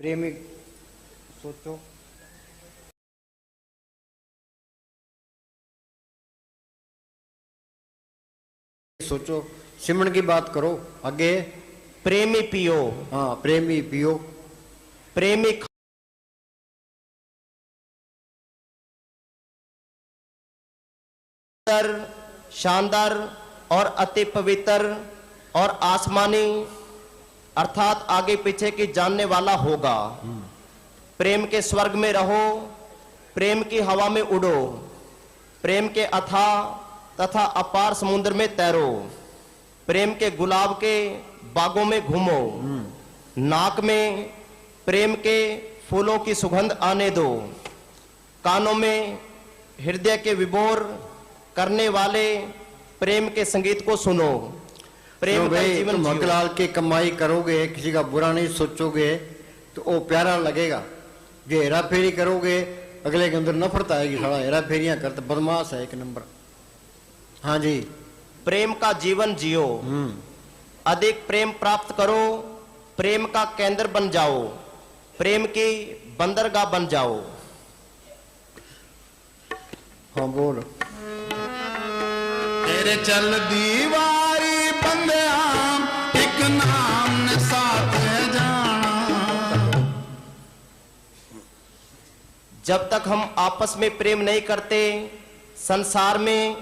प्रेमी सोचो, सोचो, सिमरन की बात करो आगे। प्रेमी पियो, हाँ प्रेमी पियो, प्रेमी शानदार और अति पवित्र और आसमानी अर्थात आगे पीछे की जानने वाला होगा। प्रेम के स्वर्ग में रहो, प्रेम की हवा में उड़ो, प्रेम के अथाह तथा अपार समुद्र में तैरो, प्रेम के गुलाब के बागों में घूमो, नाक में प्रेम के फूलों की सुगंध आने दो, कानों में हृदय के विभोर करने वाले प्रेम के संगीत को सुनो। प्रेम का जीवन तुम हकलाल की कमाई करोगे, किसी का बुरा नहीं सोचोगे तो वो प्यारा लगेगा। जो हेरा फेरी करोगे अगले के अंदर नफरत आएगी, साला हेरा फेरियां करते बदमाश है एक नंबर। हाँ जी, प्रेम का जीवन जियो, अधिक प्रेम प्राप्त करो, प्रेम का केंद्र बन जाओ, प्रेम की बंदरगाह बन जाओ। हाँ बोल। तेरे चल दीवारी बंदिया एक नाम ने साथ जाना। जब तक हम आपस में प्रेम नहीं करते संसार में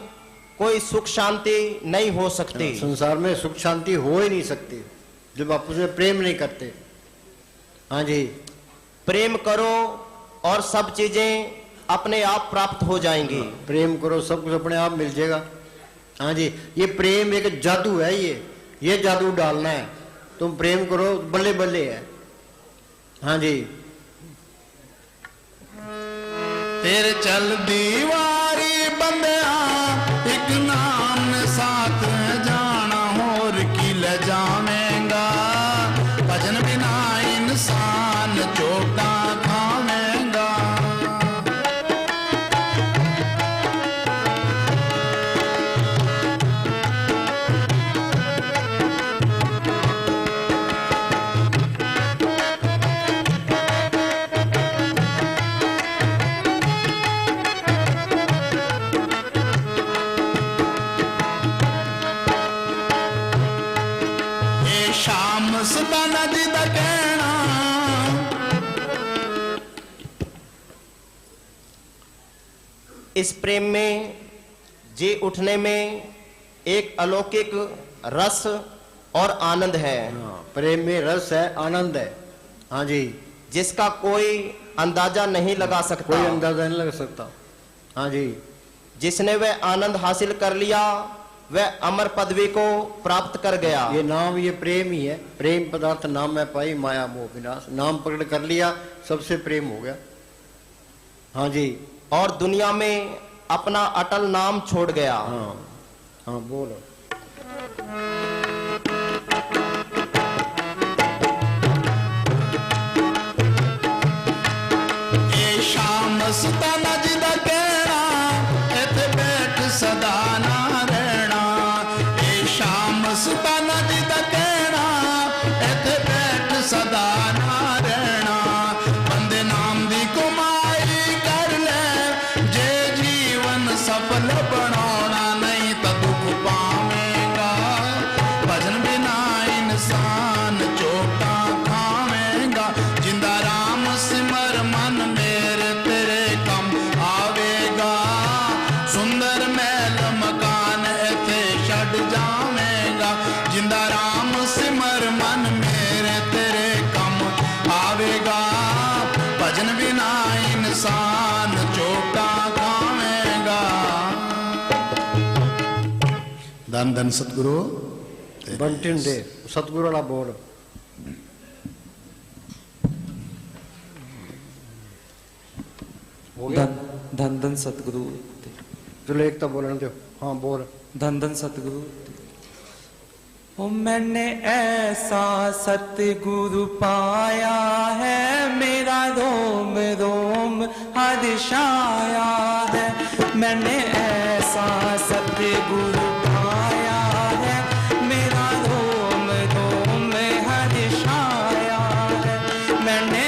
कोई सुख शांति नहीं हो सकती। संसार में सुख शांति हो ही नहीं सकती जब आपस में प्रेम नहीं करते। हाँ जी, प्रेम करो और सब चीजें अपने आप प्राप्त हो जाएंगी। प्रेम करो सब कुछ अपने आप मिल जाएगा। हाँ जी, ये प्रेम एक जादू है, ये जादू डालना है। तुम प्रेम करो बल्ले बल्ले है। हाँ जी, तेरे चल दीवारी बंदिया एक नाम ने साथ जाना। और की ले जावेंगा भजन बिना इंसान चोटा खावेंगा। शाम सदा नदी दा कहना। इस प्रेम में जी उठने में एक अलौकिक रस और आनंद है। प्रेम में रस है, आनंद है। हाँ जी, जिसका कोई अंदाजा नहीं लगा सकता। कोई अंदाजा नहीं लगा सकता। हाँ जी, जिसने वह आनंद हासिल कर लिया वह अमर पदवी को प्राप्त कर गया। ये नाम ये प्रेम ही है। प्रेम पदार्थ नाम में पाई माया मोह विनाश। नाम पकड़ कर लिया सबसे प्रेम हो गया। हाँ जी, और दुनिया में अपना अटल नाम छोड़ गया। हाँ हाँ बोलो। ये शाम सदा नदी दा कहना इथे बैठ सदा ना रहना। ये शाम सदा नदी दा कहना इथे बैठ सदा ना रहना। बंदे नाम दी कमाई कर ले जे जीवन सफल बनाना। नहीं तो दुख पावेगा भजन बिना इंसान चोटा खावेगा। जिंदा राम सिमर मन मेरे तेरे कम आवेगा। सुंदर महल मकान इथे छड़ जावेगा। जिंदा राम सिमर मन मेरे तेरे कम आवेगा। भजन बिना इंसान चोटा खावेगा। धन धन सतगुरु बंटिन दे सतगुरु वाला बोल। धन धन सतगुरु। चलो एक तो बोलने दो। हाँ बोल। धन धन सतगुरु। ओ मैंने ऐसा सतगुरु पाया है मेरा रोम रोम हर्षाया है। मैंने ऐसा सतगुरु पाया है मेरा रोम रोम हर्षाया है। मैंने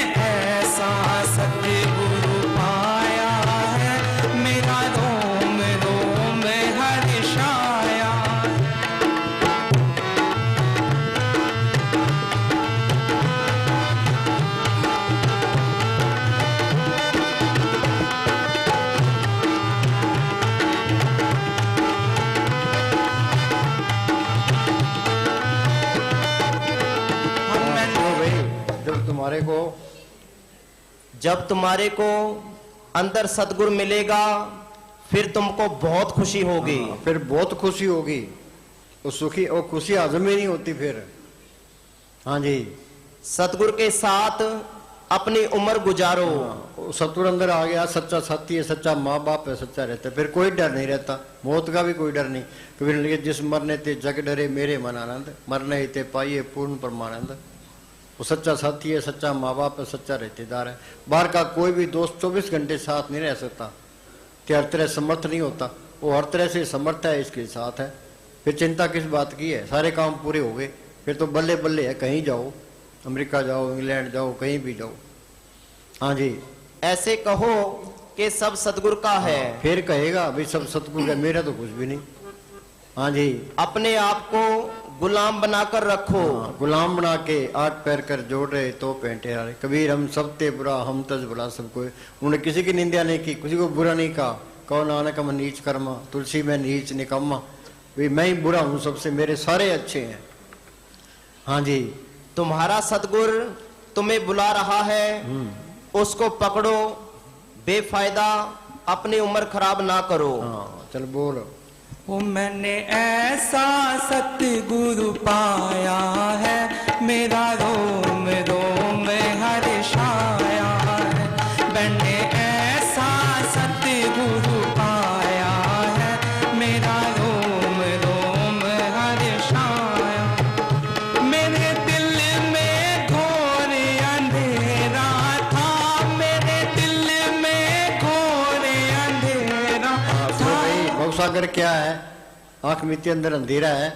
तुम्हारे को जब तुम्हारे को अंदर सतगुरु मिलेगा फिर तुमको बहुत खुशी होगी। फिर बहुत खुशी होगी। वो सुखी और खुशी हजम ही नहीं होती फिर। हाँ जी, सतगुरु के साथ अपनी उम्र गुजारो। सतगुरु अंदर आ गया, सच्चा साथी है, सच्चा माँ बाप है, सच्चा रहता है, फिर कोई डर नहीं रहता, मौत का भी कोई डर नहीं। कबीर ने लिखा, जिस मरने ते जग डरे मेरे मन आनंद, मरने ही ते पाइए पूर्ण परमानंद। वो सच्चा साथी है, सच्चा माँ बाप है, सच्चा रहतेदार है। बाहर का कोई भी दोस्त 24 घंटे साथ नहीं रह सकता, कि हर तरह समर्थ नहीं होता। वो हर तरह से समर्थ है, इसके साथ है, फिर चिंता किस बात की है। सारे काम पूरे हो गए, फिर तो बल्ले बल्ले है, कहीं जाओ, अमेरिका जाओ, इंग्लैंड जाओ, कहीं भी जाओ। हाँ जी, ऐसे कहो कि सब सतगुरु का है। फिर कहेगा भाई सब सतगुरु का, मेरा तो कुछ भी नहीं। हाँ जी, अपने आप को गुलाम बनाकर रखो। गुलाम बना के 8 पैर कर जोड़ रहे तो पैंटे रहे। कबीर हम सब ते बुरा, हम तज बुरा सबको। उन्होंने किसी की निंदा नहीं की, किसी को बुरा नहीं कहा। कहो नानक हम नीच कर्मा, तुलसी में नीच निकम्मा। भाई मैं ही बुरा हूँ सबसे, मेरे सारे अच्छे हैं। हाँ जी, तुम्हारा सतगुरु तुम्हें बुला रहा है, उसको पकड़ो, बेफायदा अपनी उम्र खराब ना करो। हाँ चल बोल। ओ मैंने ऐसा सतगुरु पाया है, मेरा रोम रोम हर्षाया है। मैंने ऐसा सतगुरु पाया है, मेरा रोम रोम हर्षाया। मेरे दिल में घोर अंधेरा था, मेरे दिल में घोर अंधेरा था। भवसागर क्या है? आंख मिट्टी अंदर अंधेरा है,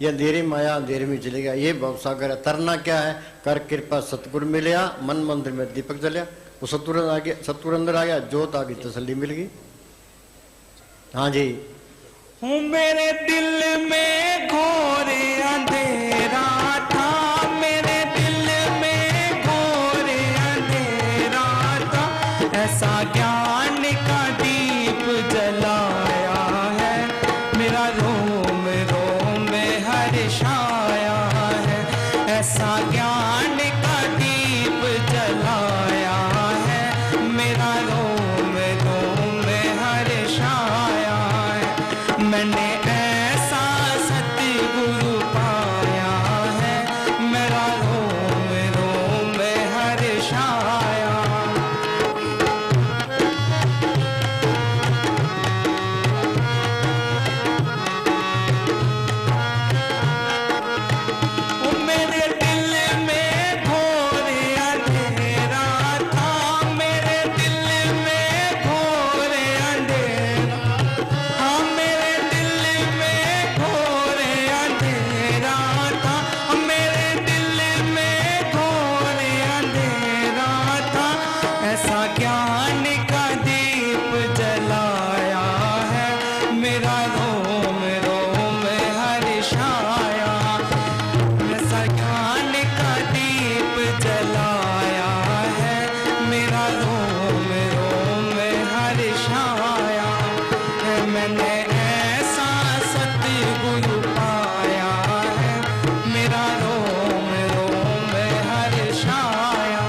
ये अंधेरे माया अंधेरे में चलेगा, ये भवसागर है। तरना क्या है? कर कृपा सतगुरु मिलया, मन मंदिर में दीपक जलिया। वो सतगुरु आ गया, सतगुरु अंदर आ गया, जोत आ गई, तसल्ली मिल गई। हाँ जी, हूँ मेरे दिल में घोर अंधेरा था, मेरे दिल में घोर अंधेरा था। ऐसा ज्ञान का दीप जलाया है, मेरा रोम रोम हर्षाया है। ऐसा ज्ञान का दीप जलाया है, मेरा रोम रोम हर्षाया है। मैंने ऐसा सतगुरु पाया है, मेरा रोम रोम हर्षाया। मेरे दिल में घोर अंधेरा था, मेरे दिल में घोर अंधेरा। हाँ मेरे दिल में घोर अंधेरा था, मेरे दिल में घोर अंधेरा था। ऐसा ज्ञान का दीप जलाया है, मेरा रोम रोम हर्षाया। ऐसा ज्ञान का दीप जलाया है, मेरा रोम रोम हर्षाया है। मैंने ऐसा सतगुरु पाया है, मेरा रोम रोम हर्षाया।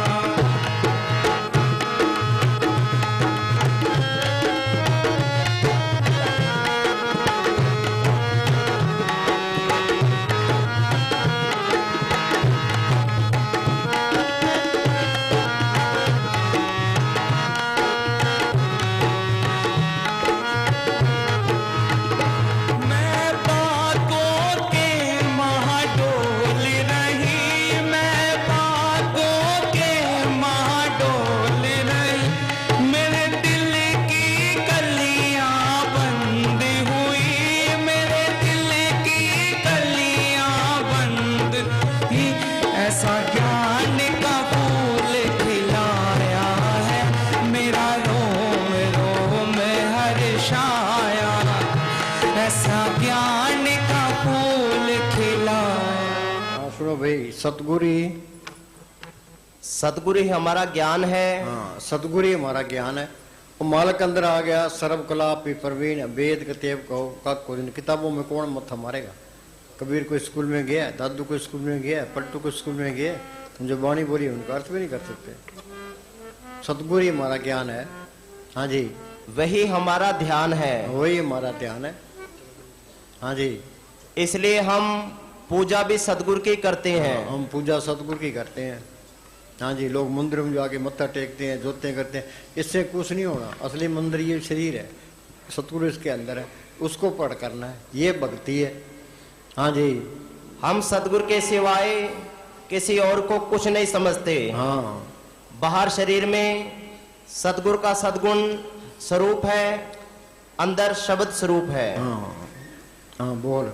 मैं बातों के महाडोल रही, मैं बातों के महाडोल रही। मेरे दिल की कलियां बंद हुई, मेरे दिल की कलियां बंद हुई। ऐसा ज्ञान का फूल खिलाया है, मेरा रोम रोम हर्षाया। ऐसा ज्ञान का फूल खिलाया। हाँ सुनो भाई, सतगुरु ही, सतगुरु ही हमारा ज्ञान है। हाँ सतगुरु ही हमारा ज्ञान है। वो मालक अंदर आ गया, सर्व कला पी प्रवीण, वेद कतेब कहो का कोई नहीं। किताबों में कौन मत्था मारेगा? कबीर को स्कूल में गया, दादू को स्कूल में गया, पलटू को स्कूल में गया, जो वाणी बोली उनका अर्थ भी नहीं कर सकते। सतगुरु ही हमारा ज्ञान है। हाँ जी, वही हमारा ध्यान है। वही हमारा ध्यान है। हाँ जी, इसलिए हम पूजा भी सतगुरु की करते हैं। हम पूजा सतगुरु की करते हैं। हाँ जी, लोग मंदिर में जाके मत्था टेकते हैं, जोतें करते हैं, इससे कुछ नहीं होना। असली मंदिर ये शरीर है, सतगुरु इसके अंदर है, उसको पढ़ करना है, ये भक्ति है। हाँ जी, हम सतगुरु के सिवाय किसी और को कुछ नहीं समझते। हाँ, बाहर शरीर में सतगुरु का सद्गुण स्वरूप है, अंदर शब्द स्वरूप है। हाँ, हाँ, बोल।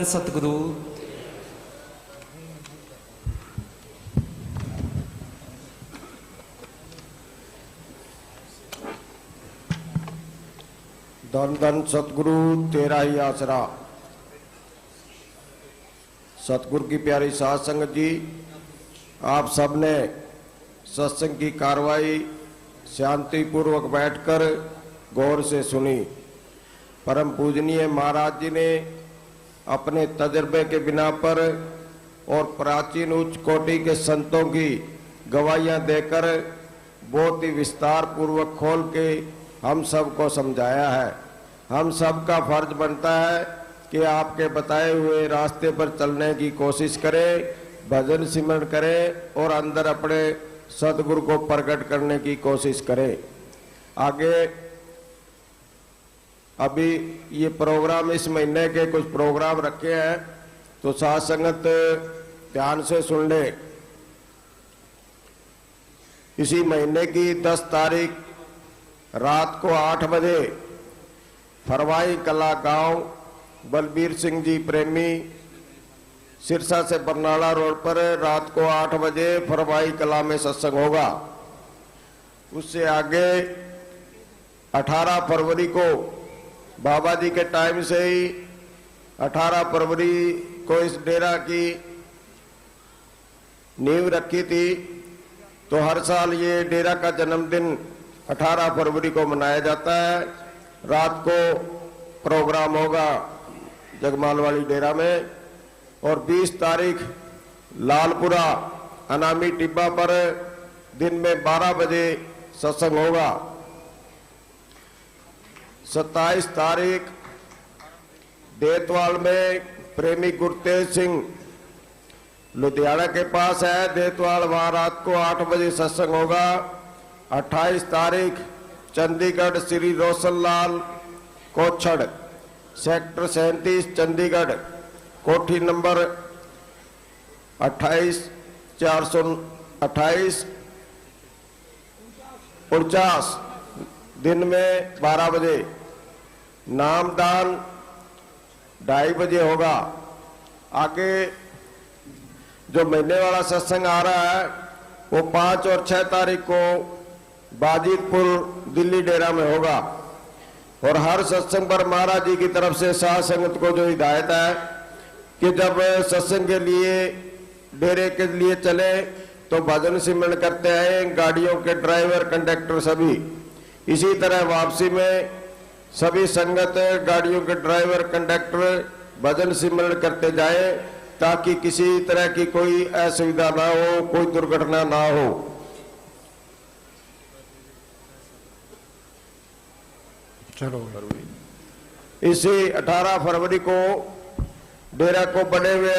सतगुरु। धन धन सतगुरु तेरा ही आसरा। सतगुरु की प्यारी साध संगत जी, आप सबने सत्संग की कार्रवाई शांतिपूर्वक बैठकर गौर से सुनी। परम पूजनीय महाराज जी ने अपने तजर्बे के बिना पर और प्राचीन उच्च कोटि के संतों की गवाहियां देकर बहुत ही विस्तार पूर्वक खोल के हम सबको समझाया है। हम सब का फर्ज बनता है कि आपके बताए हुए रास्ते पर चलने की कोशिश करें भजन सिमरन करें और अंदर अपने सतगुरु को प्रकट करने की कोशिश करें। आगे अभी ये प्रोग्राम, इस महीने के कुछ प्रोग्राम रखे हैं, तो साथ संगत ध्यान से सुन ले। इसी महीने की 10 तारीख रात को 8 बजे फरवाई कला गांव बलबीर सिंह जी प्रेमी सिरसा से बरनाला रोड पर रात को 8 बजे फरवाई कला में सत्संग होगा। उससे आगे 18 फरवरी को बाबा जी के टाइम से ही 18 फरवरी को इस डेरा की नींव रखी थी, तो हर साल ये डेरा का जन्मदिन 18 फरवरी को मनाया जाता है। रात को प्रोग्राम होगा जगमाल वाली डेरा में, और 20 तारीख लालपुरा अनामी टिब्बा पर दिन में 12 बजे सत्संग होगा। 27 तारीख देतवाल में प्रेमी गुरतेज सिंह लुधियाना के पास है देतवाल, वहां रात को 8 बजे सत्संग होगा। 28 तारीख चंडीगढ़ श्री रोशनलाल कोछड़ सेक्टर 37 चंडीगढ़ कोठी नंबर 28 49 दिन में 12 बजे। नामदान 2:30 बजे होगा। आगे जो महीने वाला सत्संग आ रहा है वो 5 और 6 तारीख को बाजितपुर दिल्ली डेरा में होगा। और हर सत्संग पर महाराज जी की तरफ से साध संगत को जो हिदायत है कि जब सत्संग के लिए डेरे के लिए चले तो भजन सिमरन करते हैं गाड़ियों के ड्राइवर कंडक्टर सभी। इसी तरह वापसी में सभी संगत गाड़ियों के ड्राइवर कंडक्टर भजन सिमरन करते जाए, ताकि किसी तरह की कोई असुविधा ना हो, कोई दुर्घटना ना हो। चलो इसी 18 फरवरी को डेरा को बने हुए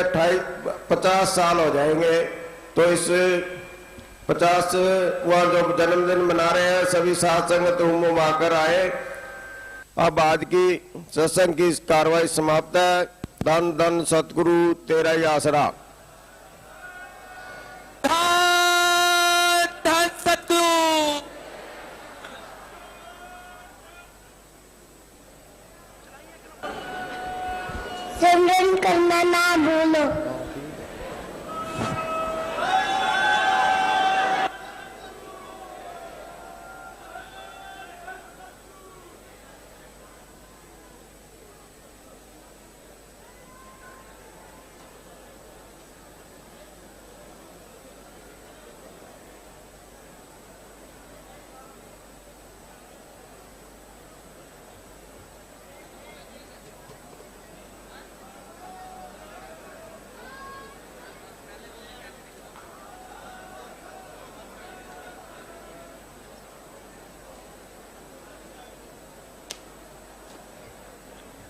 50 साल हो जाएंगे, तो इस 50वां जो जन्मदिन मना रहे हैं सभी साथ संगत हुम आकर आए। अब आज की सत्संग की कार्रवाई समाप्त है। धन धन सतगुरु तेरा ही आसरा। धन सतगुरु। सिमरन करना ना भूलो।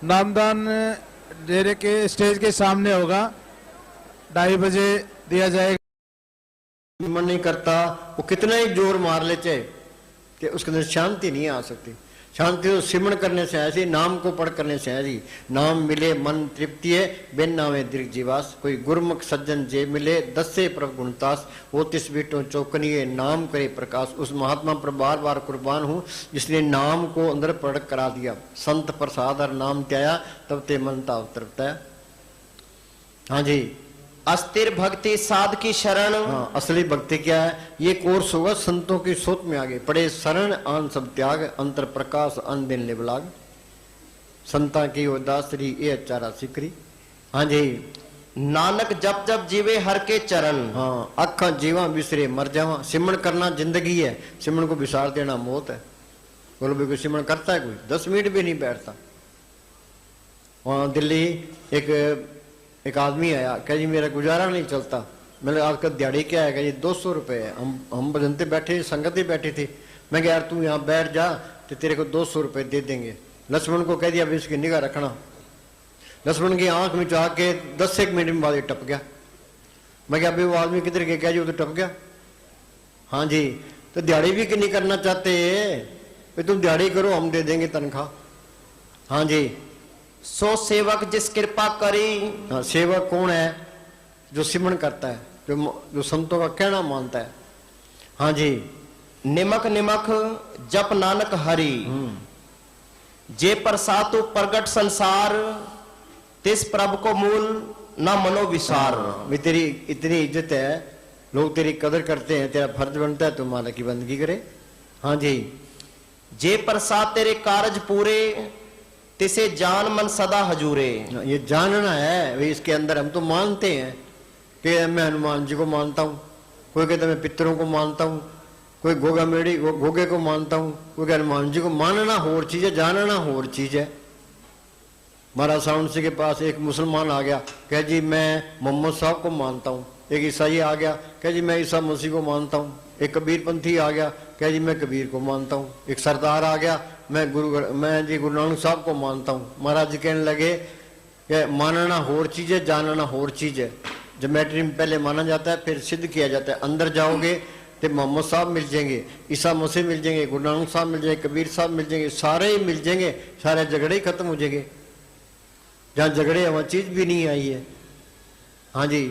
नामदान डेरे के स्टेज के सामने होगा, 2:30 बजे दिया जाएगा। मन नहीं करता, वो कितना ही जोर मार ले चाहे कि उसके अंदर शांति नहीं आ सकती। शांति तो सिमरन करने से ऐसी, नाम को पढ़ करने से ऐसी। नाम मिले मन तृप्ति है, बिन नामे दीर्घ जीवास। कोई गुरमुख सज्जन जे मिले, 10 से प्रभ गुणतास। वो 30 बीटों चौकनिए, नाम करे प्रकाश। उस महात्मा पर बार बार कुर्बान हूँ जिसने नाम को अंदर प्रकट करा दिया। संत प्रसाद और नाम त्याया, तब ते मन ताव तृप्ताया। हाँ जी, अस्थिर भक्ति साध की शरण। हाँ, असली भक्ति क्या है? ये कोर्स होगा संतों की सोच में। आगे पड़े शरण आन सब त्याग, अंतर प्रकाश अन दिन लिबलाग। संता की उदासरी ये अचारा सिकरी। हाँ जी, नानक जब जब जीवे हर के चरण। हाँ, अखा जीवा बिसरे मर जावा। सिमरन करना जिंदगी है, सिमरन को विसार देना मौत है। बोलो भी कोई सिमरन करता है? कोई 10 मिनट भी नहीं बैठता। वहां दिल्ली एक आदमी आया, कह जी मेरा गुजारा नहीं चलता। मैंने आज का दिहाड़ी क्या है? कह जी 200 रुपये है। हम भजनते बैठे, संगत ही बैठी थी। मैं कह यार तू यहाँ बैठ जा तो तेरे को 200 रुपये दे देंगे। लक्ष्मण को कह दिया अभी इसकी निगाह रखना। लक्ष्मण की आंख में चाह के 10 एक मिनट में बाद टप गया। मैं क्या अभी वो आदमी किधर गया, क्या जी वो तो टप गया। हाँ जी, तो दिहाड़ी भी नहीं करना चाहते भाई, तुम दिहाड़ी करो हम दे देंगे तनख्वाह। हाँ जी, सो सेवक जिस कृपा करी। हाँ, सेवक कौन है? जो सिमरण करता है, जो संतों का कहना मानता है। हाँ जी, निमक निमक जप नानक हरि, जे प्रसातु प्रगट संसार, तिस प्रभु को मूल ना मनो विसार। भी तेरी इतनी इज्जत है, लोग तेरी कदर करते हैं, तेरा फर्ज बनता है तू मालिक की बंदगी करे। हाँ जी, जे प्रसाद तेरे कारज पूरे, तिसे जान मन सदा हजूरे। ये जानना है भाई, इसके अंदर हम तो मानते हैं कि मैं हनुमान जी को मानता हूँ, कोई कहता मैं पितरों को मानता हूँ, कोई गोगा मेड़ी गोगे को मानता हूँ, कोई कहता हनुमान जी को। मानना और चीज है, जानना और चीज है। महाराज साउंड के पास एक मुसलमान आ गया, कह जी मैं मोहम्मद साहब को मानता हूँ। एक ईसाई आ गया, कह जी मैं ईसा मसीह को मानता हूँ। एक कबीरपंथी आ गया, कह जी मैं कबीर को मानता हूँ। एक सरदार आ गया, मैं गुरु नानक साहब को मानता हूँ। महाराज जी कहने लगे कि मानना और चीज है, जानना और चीज है। ज्योमेट्री में पहले माना जाता है, फिर सिद्ध किया जाता है। अंदर जाओगे तो मोहम्मद साहब मिल जाएंगे, ईसा मसीह मिल जाएंगे, गुरु नानक साहब मिल जाएंगे, कबीर साहब मिल जाएंगे, सारे ही मिल जाएंगे। सारे झगड़े ही खत्म हो जाएंगे। जहाँ झगड़े वहाँ चीज भी नहीं आई है। हाँ जी,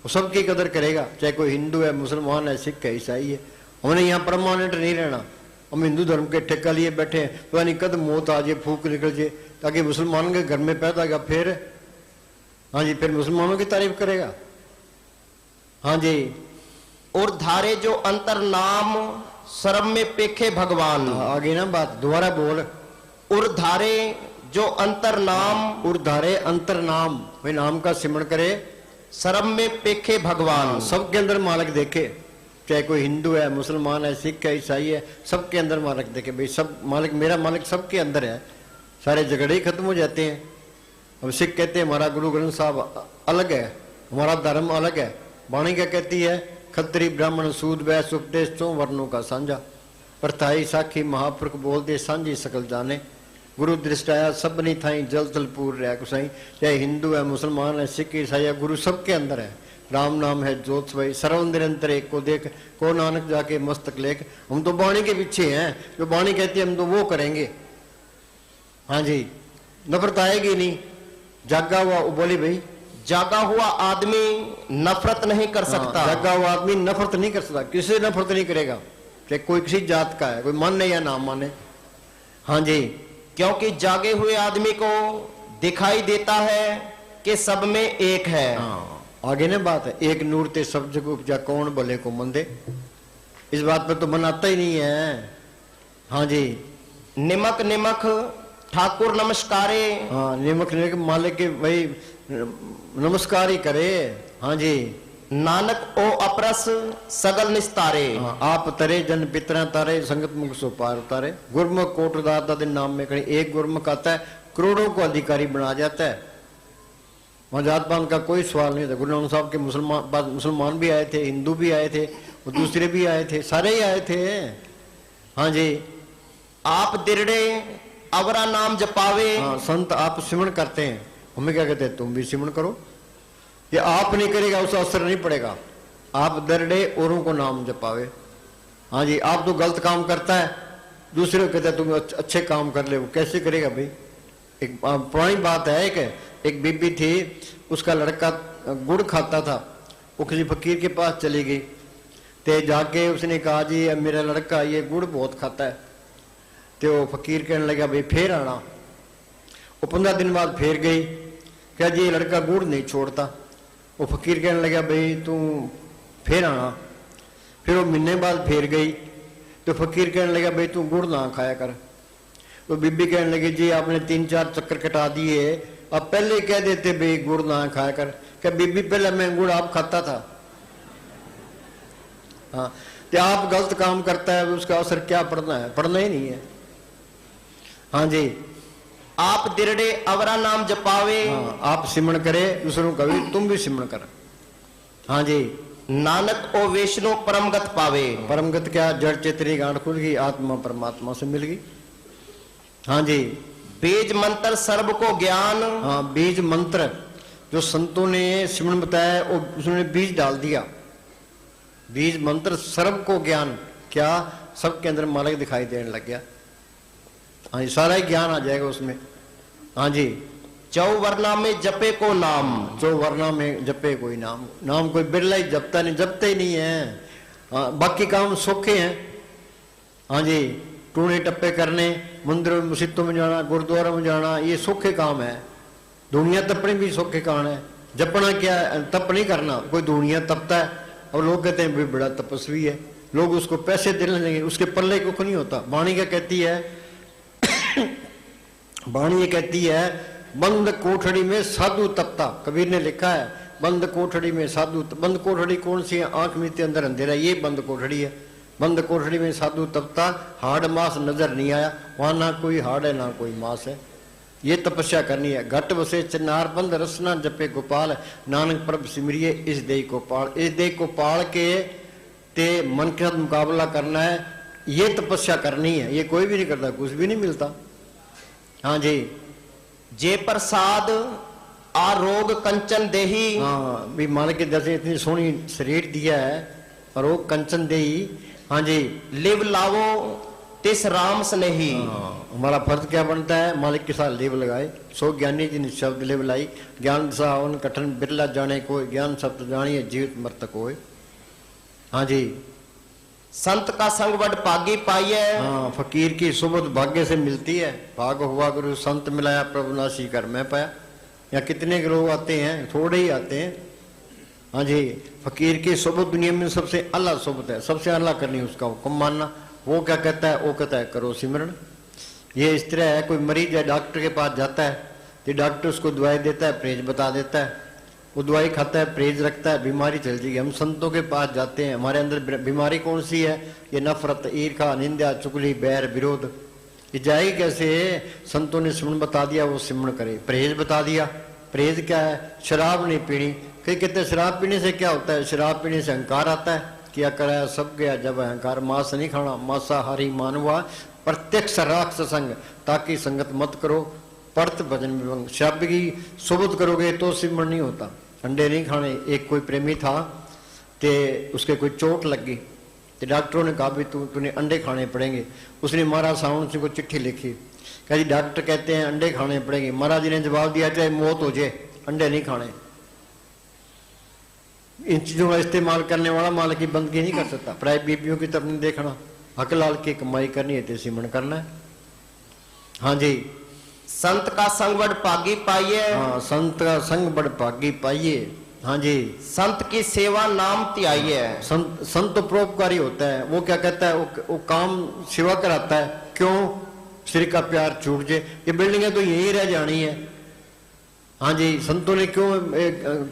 वो सबकी कदर करेगा, चाहे कोई हिंदू है, मुसलमान है, सिख है, ईसाई है। हमने यहाँ परमानेंट नहीं रहना। हम हिंदू धर्म के ठेका लिए बैठे हैं, तो यानी कद मौत आ जाए, फूक निकल जाए, ताकि मुसलमान के घर में पैदा गया फिर। हाँ जी, फिर मुसलमानों की तारीफ करेगा। हाँ जी, और धारे जो अंतर नाम, शर्म में पेखे भगवान। आगे ना बात दोबारा बोल। उर धारे जो अंतर नाम, उर्धारे अंतर नाम, भाई नाम का सिमरण करे, शर्म में पेखे भगवान। सबके अंदर मालिक देखे, चाहे कोई हिंदू है, मुसलमान है, सिख है, ईसाई है, सबके अंदर मालिक देखे। भाई सब मालिक, मेरा मालिक सबके अंदर है। सारे झगड़े ही खत्म हो जाते हैं। अब सिख कहते हैं हमारा गुरु ग्रंथ साहब अलग है, हमारा धर्म अलग है। वाणी क्या कहती है? खत्री ब्राह्मण सूद वैश्य उपदेश चौ वर्णों का साझा, परथाई साखी महापुरख बोलते सांझी सकल जाने। गुरु दृष्टाया सब नहीं थाई जल तलपूर रह कुसाई। चाहे हिंदू है, मुसलमान है, सिख ईसाई है, गुरु सबके अंदर है। राम नाम है ज्योत भाई, सर्व निरंतर एक को देख, को नानक जाके मस्तक लेख। हम तो वाणी के पीछे हैं, जो वाणी कहती है हम तो वो करेंगे। हाँ जी, नफरत आएगी नहीं। जागा हुआ बोली भाई, जागा हुआ आदमी नफरत नहीं कर सकता। जागा हुआ आदमी नफरत नहीं कर सकता, किसी से नफरत नहीं करेगा, चाहे कोई किसी जात का है, कोई माने या ना माने। हाँ जी, क्योंकि जागे हुए आदमी को दिखाई देता है कि सब में एक है। आगे ना बात है, एक नूर ते सब जग उपजा, कौन भले को मंदे। इस बात पे तो मनाता ही नहीं है। हाँ जी, निमक निमक ठाकुर नमस्कारे। हाँ, निमक निमक मालिक के भाई नमस्कार ही करे। हाँ जी, नानक ओ अपरस सगल निस्तारे। हाँ, आप तरे जन पितरा तारे, संगत मुख सो पार उतारे। गुरमुख कोट दाता दिन नाम में खड़ी। एक गुरमुख आता है, करोड़ों को अधिकारी बना जाता है। वहां जात पात का कोई सवाल नहीं था। गुरु नानक साहब के मुसलमान भी आए थे, हिंदू भी आए थे, और दूसरे भी आए थे, सारे ही आए थे। हाँ जी, आप दिरड़े अवरा नाम जपावे। हाँ, संत आप सिमरण करते हैं, हमें क्या कहते हैं? तुम भी सिमरण करो। ये आप नहीं करेगा उसका असर नहीं पड़ेगा। आप दरड़े औरों को नाम जपावे। हाँ जी, आप तो गलत काम करता है, दूसरे को कहता है तुम अच्छे काम कर ले। वो कैसे करेगा भाई? एक पुरानी बात है, एक बीबी थी, उसका लड़का गुड़ खाता था। वो किसी फकीर के पास चली गई, तो जाके उसने कहा जी मेरा लड़का ये गुड़ बहुत खाता है। तो वो फकीर कहने लगा भाई फिर आना। वो 15 दिन बाद फिर गई, क्या जी ये लड़का गुड़ नहीं छोड़ता। वो फकीर कहने लगा भाई तू फिर आना। फिर वो महीने बाद फिर गई, तो फकीर कहने लगा भाई तू गुड़ ना खाया कर। तो बीबी कहने लगी जी आपने 3-4 चक्कर कटा दिए, अब पहले ही कह देते भाई गुड़ ना खाया कर। क्या बीबी पहले मैं गुड़ आप खाता था। हाँ, तो आप गलत काम करता है, उसका असर क्या पड़ना है? पड़ना ही नहीं है। हाँ जी, आप दिरड़े अवरा नाम जपावे। हाँ, आप सिमरण करे, दूसरों का भी तुम भी सिमरण कर। हाँ जी, नानक ओ वैष्णो परमगत पावे। परमगत क्या? जड़ चेतरी गांठ खुल गई, आत्मा परमात्मा से मिल गई। हाँ जी, बीज मंत्र सर्व को ज्ञान। हाँ, बीज मंत्र जो संतों ने सिमरन बताया वो उसने बीज डाल दिया। बीज मंत्र सर्व को ज्ञान, क्या सबके अंदर मालिक दिखाई देने लग गया। हाँ जी, सारा ही ज्ञान आ जाएगा उसमें। हाँ जी, चौवर्णा में जपे को नाम, जो वर्णा में जपे कोई नाम, नाम कोई बिरला ही जपता नहीं, जपते ही नहीं है। हाँ, बाकी काम सौखे हैं। हाँ जी, टूणे टप्पे करने, मंदिरों मस्जिदों में जाना, गुरुद्वारा में जाना, ये सौखे काम है। दुनिया तपने भी सौखे काम है। जपना क्या है, तप नहीं करना। कोई दुनिया तपता है और लोग कहते हैं भाई बड़ा तपस्वी है, लोग उसको पैसे देने लगे, उसके पल्ले कुछ नहीं होता। वाणी क्या कहती है वाणी ये कहती है बंद कोठड़ी में साधु तपता। कबीर ने लिखा है बंद कोठड़ी में साधु। बंद कोठड़ी कौन सी है? आंख मीते अंदर अंधेरा, ये बंद कोठड़ी है। बंद कोठड़ी में साधु तपता, हाड़ मास नजर नहीं आया, वहां ना कोई हाड़ है ना कोई मास है। ये तपस्या करनी है। घट बसे चिनार बंद रसना जपे गोपाल, नानक प्रभ सिमरिये इस देह को पाल। इस देह को पाल के ते मन के साथ मुकाबला करना है, ये तपस्या करनी है। ये कोई भी नहीं करता, कुछ भी नहीं मिलता। हाँ जी, जे प्रसाद आरोग कंचन देही। हाँ भी मालिक के जैसे इतनी सोहनी शरीर दिया है, आरोग कंचन देही। हाँ जी, लिव लावो तिस राम स्नेही। हमारा फर्ज क्या बनता है? मालिक के साथ लेव लगाए। सो ज्ञानी जिन शब्द लेव लाई, ज्ञान सावन कठन बिरला जाने को, ज्ञान शब्द जानिए जीवित मृतक होए। हाँ जी, संत का संग बड़ भागी पाइए। हाँ, फकीर की सुबह भाग्य से मिलती है। भाग हुआ गुरु संत मिलाया, प्रभु नासी कर मैं पाया। या कितने के लोग आते हैं, थोड़े ही आते हैं। हाँ जी, फकीर की सोबत दुनिया में सबसे अल्लाह सोबत है, सबसे अल्लाह करनी, उसका हुक्म मानना। वो क्या कहता है? वो कहता है करो सिमरन। ये इस तरह है, कोई मरीज है डॉक्टर के पास जाता है तो डॉक्टर उसको दवाई देता है, परहेज बता देता है, वो दवाई खाता है, परहेज रखता है, बीमारी चल जाएगी। हम संतों के पास जाते हैं, हमारे अंदर बीमारी कौन सी है? ये नफरत, ईर्खा, निंदा, चुगली, बैर, विरोध, ये जाएगी कैसे? संतों ने सिमरन बता दिया, वो सिमरन करे। परहेज बता दिया, परहेज क्या है? शराब नहीं पीनी। कई कहते हैं शराब पीने से क्या होता है? शराब पीने से अहंकार आता है। किया कराया सब गया जब अहंकार। मांस नहीं खाना, मांसाहारी मानवा प्रत्यक्ष राक्ष संग, ताकि संगत मत करो, परत भजन विभंग। शब्द की सोबत करोगे तो सिमरन नहीं होता। अंडे नहीं खाने। एक कोई प्रेमी था ते उसके कोई चोट लग गई, तो डॉक्टरों ने कहा भी तूने अंडे खाने पड़ेंगे। उसने महाराज सावंत सिंह को चिट्ठी लिखी, कहा जी डॉक्टर कहते हैं अंडे खाने पड़ेंगे। महाराज जी ने जवाब दिया चाहे मौत हो जाए अंडे नहीं खाने। इन चीजों का इस्तेमाल करने वाला मालिक की बंदगी नहीं कर सकता। प्राय बीबियों की तरफ नहीं देखना, हक लाल की कमाई करनी है तो सिमरन करना है। हाँ जी, संत का संग बड़ भागी पाइए। हाँ, संत का संग बड़ भागी पाइए। हाँ जी, संत की सेवा नाम त्याइए। संत तो परोपकारी होता है। वो क्या कहता है? वो काम सेवा कराता है। क्यों? श्री का प्यार छूट जाए। ये बिल्डिंगें तो यही रह जानी है। हाँ जी, संतों ने क्यों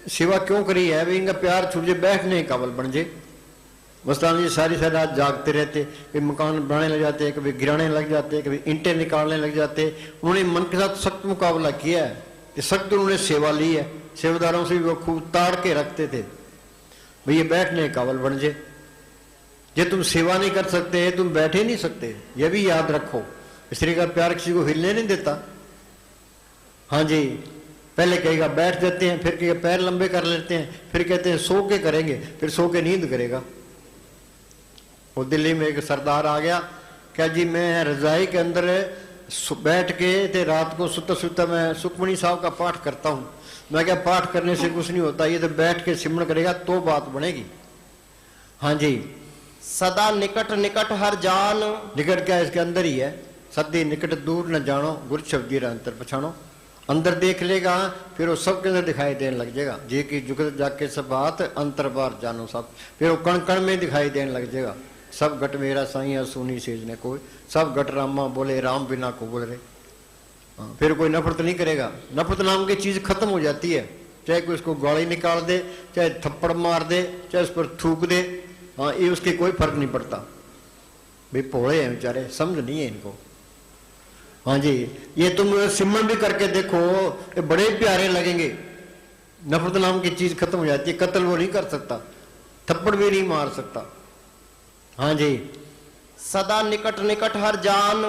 सेवा क्यों करी है? भाई इनका प्यार छूट जाए, बैठने काबल बन जाए। मस्तान जी सारी सारी रात जागते रहते, कभी मकान बनाने लग जाते, कभी गिराने लग जाते, कभी ईंटें निकालने लग जाते। उन्होंने मन के साथ सख्त मुकाबला किया है कि सख्त उन्होंने सेवा ली है। सेवादारों से भी वो खूब ताड़ के रखते थे, भैया बैठने काबल बन जाए। जे तुम सेवा नहीं कर सकते तुम बैठे नहीं सकते, ये भी याद रखो। स्त्री का प्यार किसी को हिलने नहीं देता। हाँ जी, पहले कहेगा बैठ जाते हैं, फिर कहेगा पैर लंबे कर लेते हैं, फिर कहते हैं सो के करेंगे, फिर सो के नींद करेगा। वो दिल्ली में एक सरदार आ गया, क्या जी मैं रजाई के अंदर बैठ के ते रात को सुता सुता मैं सुखमणि साहब का पाठ करता हूँ। मैं क्या पाठ करने से कुछ नहीं होता, ये तो बैठ के सिमरन करेगा तो बात बनेगी। हाँ जी, सदा निकट निकट हर जान। निकट क्या इसके अंदर ही है। सदी निकट दूर न जानो, गुर शब्दी अंतर पछाणो। अंदर देख लेगा फिर वो सबके अंदर दिखाई देने लग जाएगा। जी की जुगत जाके सब बात अंतर बार जानो सब, फिर वो कण कण में दिखाई देने लग जाएगा। सब घट मेरा साईं सुनी सेज ने कोई, सब घट रामा बोले राम बिना को बोल रहे। फिर कोई नफरत नहीं करेगा। नफरत नाम की चीज खत्म हो जाती है। चाहे कोई उसको गाली निकाल दे, चाहे थप्पड़ मार दे, चाहे उस पर थूक दे, हाँ ये उसके कोई फर्क नहीं पड़ता। भाई भोले हैं बेचारे, समझ नहीं है इनको। हाँ जी, ये तुम सिमरन भी करके देखो, ये बड़े प्यारे लगेंगे। नफरत नाम की चीज खत्म हो जाती है। कत्ल वो नहीं कर सकता, थप्पड़ भी नहीं मार सकता। हाँ जी, सदा निकट निकट हर जान,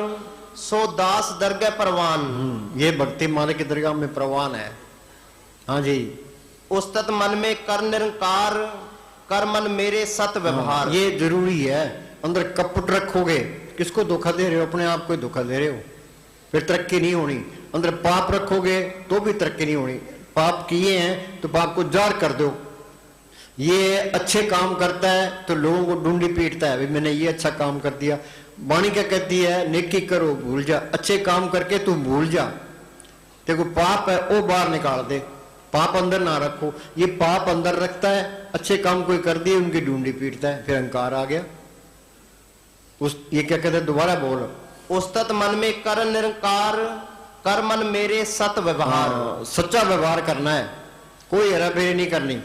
सो दास दरगाह परवान। ये भक्ति मालिक की दरगाह में परवान है। हाँ जी, उस्तत मन में कर निरंकार, कर मन मेरे सत व्यवहार। ये जरूरी है। अंदर कपट रखोगे, किसको धोखा दे रहे हो? अपने आप को ही धोखा दे रहे हो, फिर तरक्की नहीं होनी। अंदर पाप रखोगे तो भी तरक्की नहीं होनी। पाप किए हैं तो पाप को जार कर दो। ये अच्छे काम करता है तो लोगों को डूंडी पीटता है, भाई मैंने ये अच्छा काम कर दिया। वाणी क्या कहती है? नेकी करो भूल जा, अच्छे काम करके तू भूल जा। देखो पाप है वो बाहर निकाल दे, पाप अंदर ना रखो। ये पाप अंदर रखता है, अच्छे काम कोई कर दिए उनकी डूंडी पीटता है, फिर अहंकार आ गया। ये क्या कहते हैं? दोबारा बोल। उस्तत मन में कर निरंकार, कर मन मेरे सत व्यवहार। हाँ, सच्चा व्यवहार करना है, कोई हेरा फेरी नहीं करनी।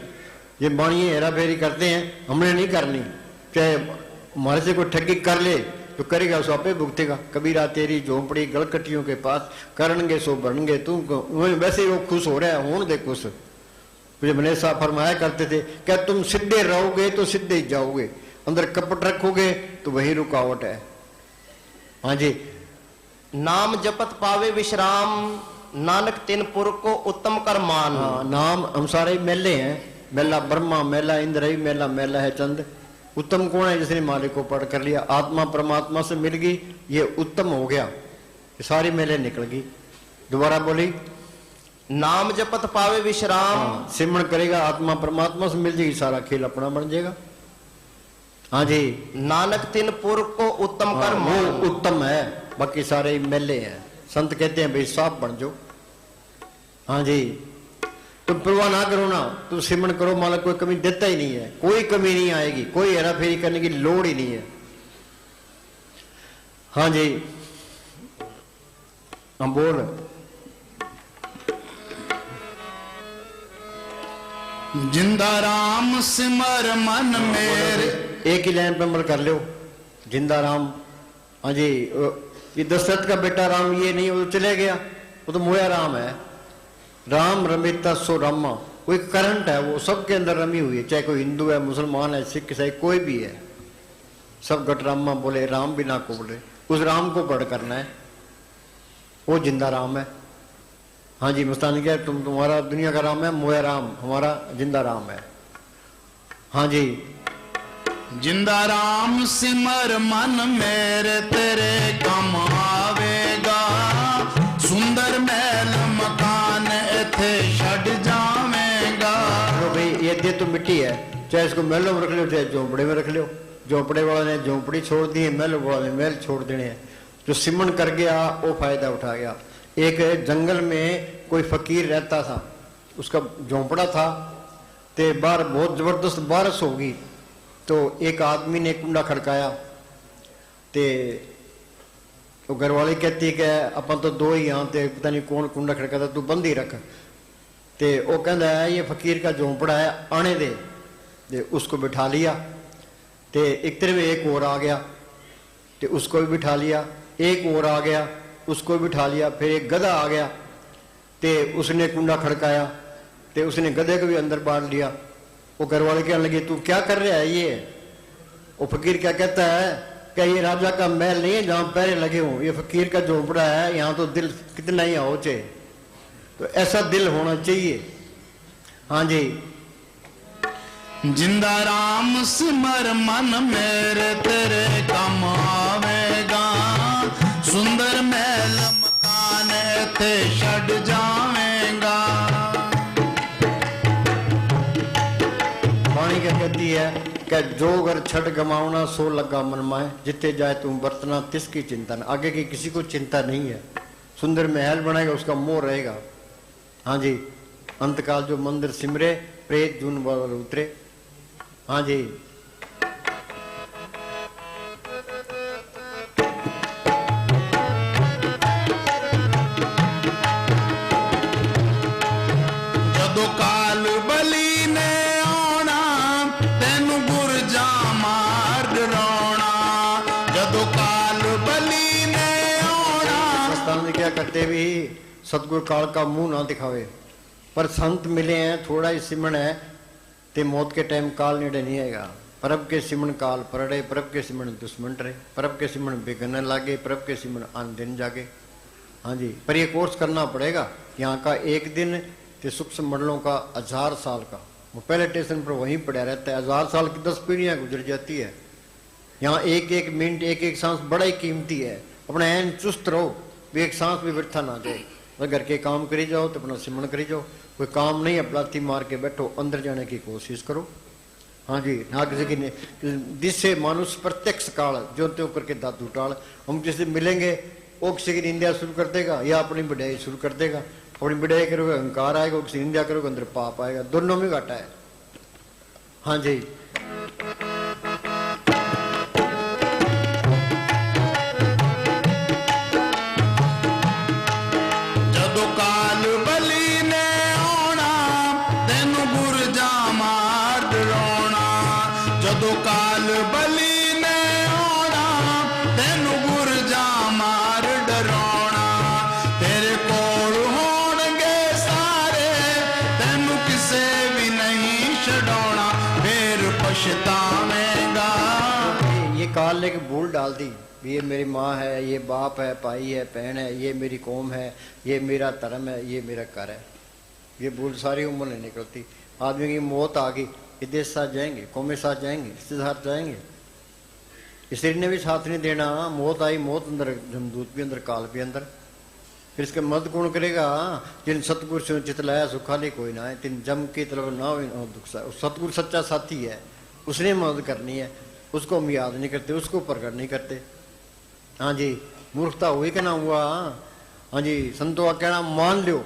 ये बाणिये हेरा फेरी करते हैं, हमने नहीं करनी। चाहे हमारे से कोई ठगी कर ले तो करेगा, उस आपे भुगतेगा। कबीरा तेरी झोंपड़ी गलकटियों के पास, करेंगे सो बढ़ेंगे तुम। वैसे ही वो खुश हो रहा है, होने दे खुश। मैंने साहब फरमाया करते थे, क्या तुम सीधे रहोगे तो सीधे ही जाओगे, अंदर कपट रखोगे तो वही रुकावट है। हाँ जी, नाम जपत पावे विश्राम, नानक तिन पुर को उत्तम कर मान। हाँ, नाम हम सारे मेले हैं। मेला ब्रह्मा, मेला इंद्र, मेला मेला है चंद। उत्तम कौन है? जिसने मालिक को पढ़ कर लिया, आत्मा परमात्मा से मिल गई, ये उत्तम हो गया। ये सारी मेले निकल गई। दोबारा बोली। नाम जपत पावे विश्राम। हाँ, सिमरण करेगा, आत्मा परमात्मा से मिल जाएगी, सारा खेल अपना बन जाएगा। हाँ जी, नानक तिन पुर को उत्तम कर हाँ, मान। वो उत्तम है, बाकी सारे मेले हैं। संत कहते हैं भाई साफ बन जाओ। हाँ जी, तुम परवाह ना करो ना, तुम सिमरण करो, मालिक कोई कमी देता ही नहीं है, कोई कमी नहीं आएगी, कोई हेरा फेरी करने की लोड़ ही नहीं है। हाँ जी, हम बोल। जिंदा राम सिमर मन मेरे। एक ही लाइन पे अमल कर लो, जिंदा राम। हाँ जी, ये दशरथ का बेटा राम ये नहीं, वो चले गया, वो तो मोया राम है। राम रमिता सो रामा, वो एक करंट है, वो सबके अंदर रमी हुई है। चाहे कोई हिंदू है, मुसलमान है, सिख ईसाई कोई भी है, सब गट रामा बोले, राम बिना को बोले। उस राम को पढ़ करना है, वो जिंदा राम है। हाँ जी, मस्तानी क्या तुम्हारा दुनिया का राम है, मोया राम हमारा जिंदा राम है। हाँ जी, जिंदा राम सिमर मन मेरे तेरे कम आवेगा, सुंदर महल मकान इथे छड़ जावेगा। तो भाई ये दे तो मिट्टी है, चाहे इसको महलों में रख लो, चाहे झोंपड़े में रख लो। झोंपड़े वाले ने झोंपड़ी छोड़ दी है, महल वाले ने महल छोड़ देने हैं। जो सिमरण कर गया वो फायदा उठा गया। एक जंगल में कोई फकीर रहता था, उसका झोंपड़ा था, ते बाहर बहुत जबरदस्त बारिश होगी, तो एक आदमी ने कुंडा खड़काया, ते तो घरवाली कहती कि अपन तो दो ही यहाँ, ते पता नहीं कौन कुंडा खड़काता, तू बंद ही रख। ते वो कहता है ये फकीर का झोंपड़ा है, आने दे। ते उसको बिठा लिया, ते एक तरफ एक और आ गया, ते उसको भी बिठा लिया, एक और आ गया, उसको बिठा लिया, फिर एक गधा आ गया, ते उसने कुंडा खड़काया, ते उसने गधे को भी अंदर बांध लिया। वो घरवाले कहने लगे तू क्या कर रहा है ये? वो फकीर क्या कहता है कि ये राजा का महल नहीं है जहां पैरे लगे हों, ये फकीर का झोंपड़ा है, यहाँ तो दिल कितना ही हो चाहिए, तो ऐसा दिल होना चाहिए। हाँ जी, जिंदा राम सिमर मन मेरे तेरे कम आवेगा, सुंदर महल मकान थे छड़ जावेगा। वाणी क्या कहती है कि जो घर छड़ गमावना सो लगा मन माए, जिते जाए तुम बरतना तिसकी चिंता न। आगे की किसी को चिंता नहीं है। सुंदर महल बनाएगा उसका मोह रहेगा। हाँ जी, अंतकाल जो मंदिर सिमरे, प्रेत जून वाल उतरे। हाँ जी, जदों काल बली ने आना, तेनू गुरजा मार डराउना। जदों काल बली ने आना। मस्तान क्या करते भी सतगुरु काल का मुंह ना दिखावे, पर संत मिले हैं, थोड़ा ही सिमरण है, ते मौत के टाइम काल नेड़े नहीं आएगा। परब के सिमरण काल परड़े, परब के सिमरण दुश्मन रहे, परब के सिमरण बेगन लागे, परब के सिमरण आन दिन जागे। हाँ जी, पर ये कोर्स करना पड़ेगा। यहाँ का एक दिन तो सूक्ष्म मंडलों का 1000 साल का, वो पहले स्टेशन पर वहीं पड़ा रहता है। 1000 साल की 10 पीढ़ियां गुजर जाती है। यहाँ एक एक मिनट, एक एक सांस बड़ा ही कीमती है। अपना ऐन चुस्त रहो, भी एक सांस भी व्यर्थ ना जाए। अगर घर के काम करी जाओ तो अपना सिमरन करी जाओ। कोई काम नहीं है अपलाती मार के बैठो, अंदर जाने की कोशिश करो। हाँ जी, ना किसी की जिससे मानुष प्रत्यक्ष काल जो त्यों करके दादू टाल। हम किसी मिलेंगे, वो किसी की निंदा शुरू कर देगा या अपनी बढ़ाई शुरू कर देगा। अपनी बढ़ाई करोगे अहंकार आएगा, किसी निंदा करोगे अंदर पाप आएगा। दोनों में घाटा है। हाँ जी, ਜਦੋਂ ਕਾਲ ਬਲੀ ਨੇ ਆਉਣਾ ਤੈਨੂੰ ਗੁਰਜਾ ਮਾਰ ਡਰਾਉਣਾ। ਜਦੋਂ ਕਾਲ ਬਲੀ ਨੇ ਆਉਣਾ ਤੈਨੂੰ ਗੁਰਜਾ ਮਾਰ ਡਰਾਉਣਾ। ਤੇਰੇ ਕੋਲ ਹੋਣਗੇ ਸਾਰੇ ਤੈਨੂੰ ਕਿਸੇ ਵੀ ਨਹੀਂ ਛਡਾਉਣਾ। ਫੇਰ ਪਛਤਾਵੇਂਗਾ। ये काल ने भूल डाल दी। ये मेरी माँ है, ये बाप है, भाई है, बहन है, ये मेरी कौम है, ये मेरा धर्म है, ये मेरा घर है। ये भूल सारी उम्र नहीं निकलती। आदमी की मौत आ गई, ये देश साथ जाएंगे, कौमें साथ जाएंगे, रिश्तेदार जाएंगे, इस ने भी साथ नहीं देना। मौत आई, मौत अंदर, जमदूत भी अंदर, काल भी अंदर। फिर इसके मदद कौन करेगा? जिन सतगुरु से चित लाया सुखाली कोई ना है, तिन जम की तरफ ना हो दुख सा। सतगुरु सच्चा साथी है, उसने मदद करनी है। उसको हम याद नहीं करते, उसको प्रकट नहीं करते। हाँ जी, मूर्खता हुई कि ना हुआ। हाँ जी, संतों का कहना मान लो,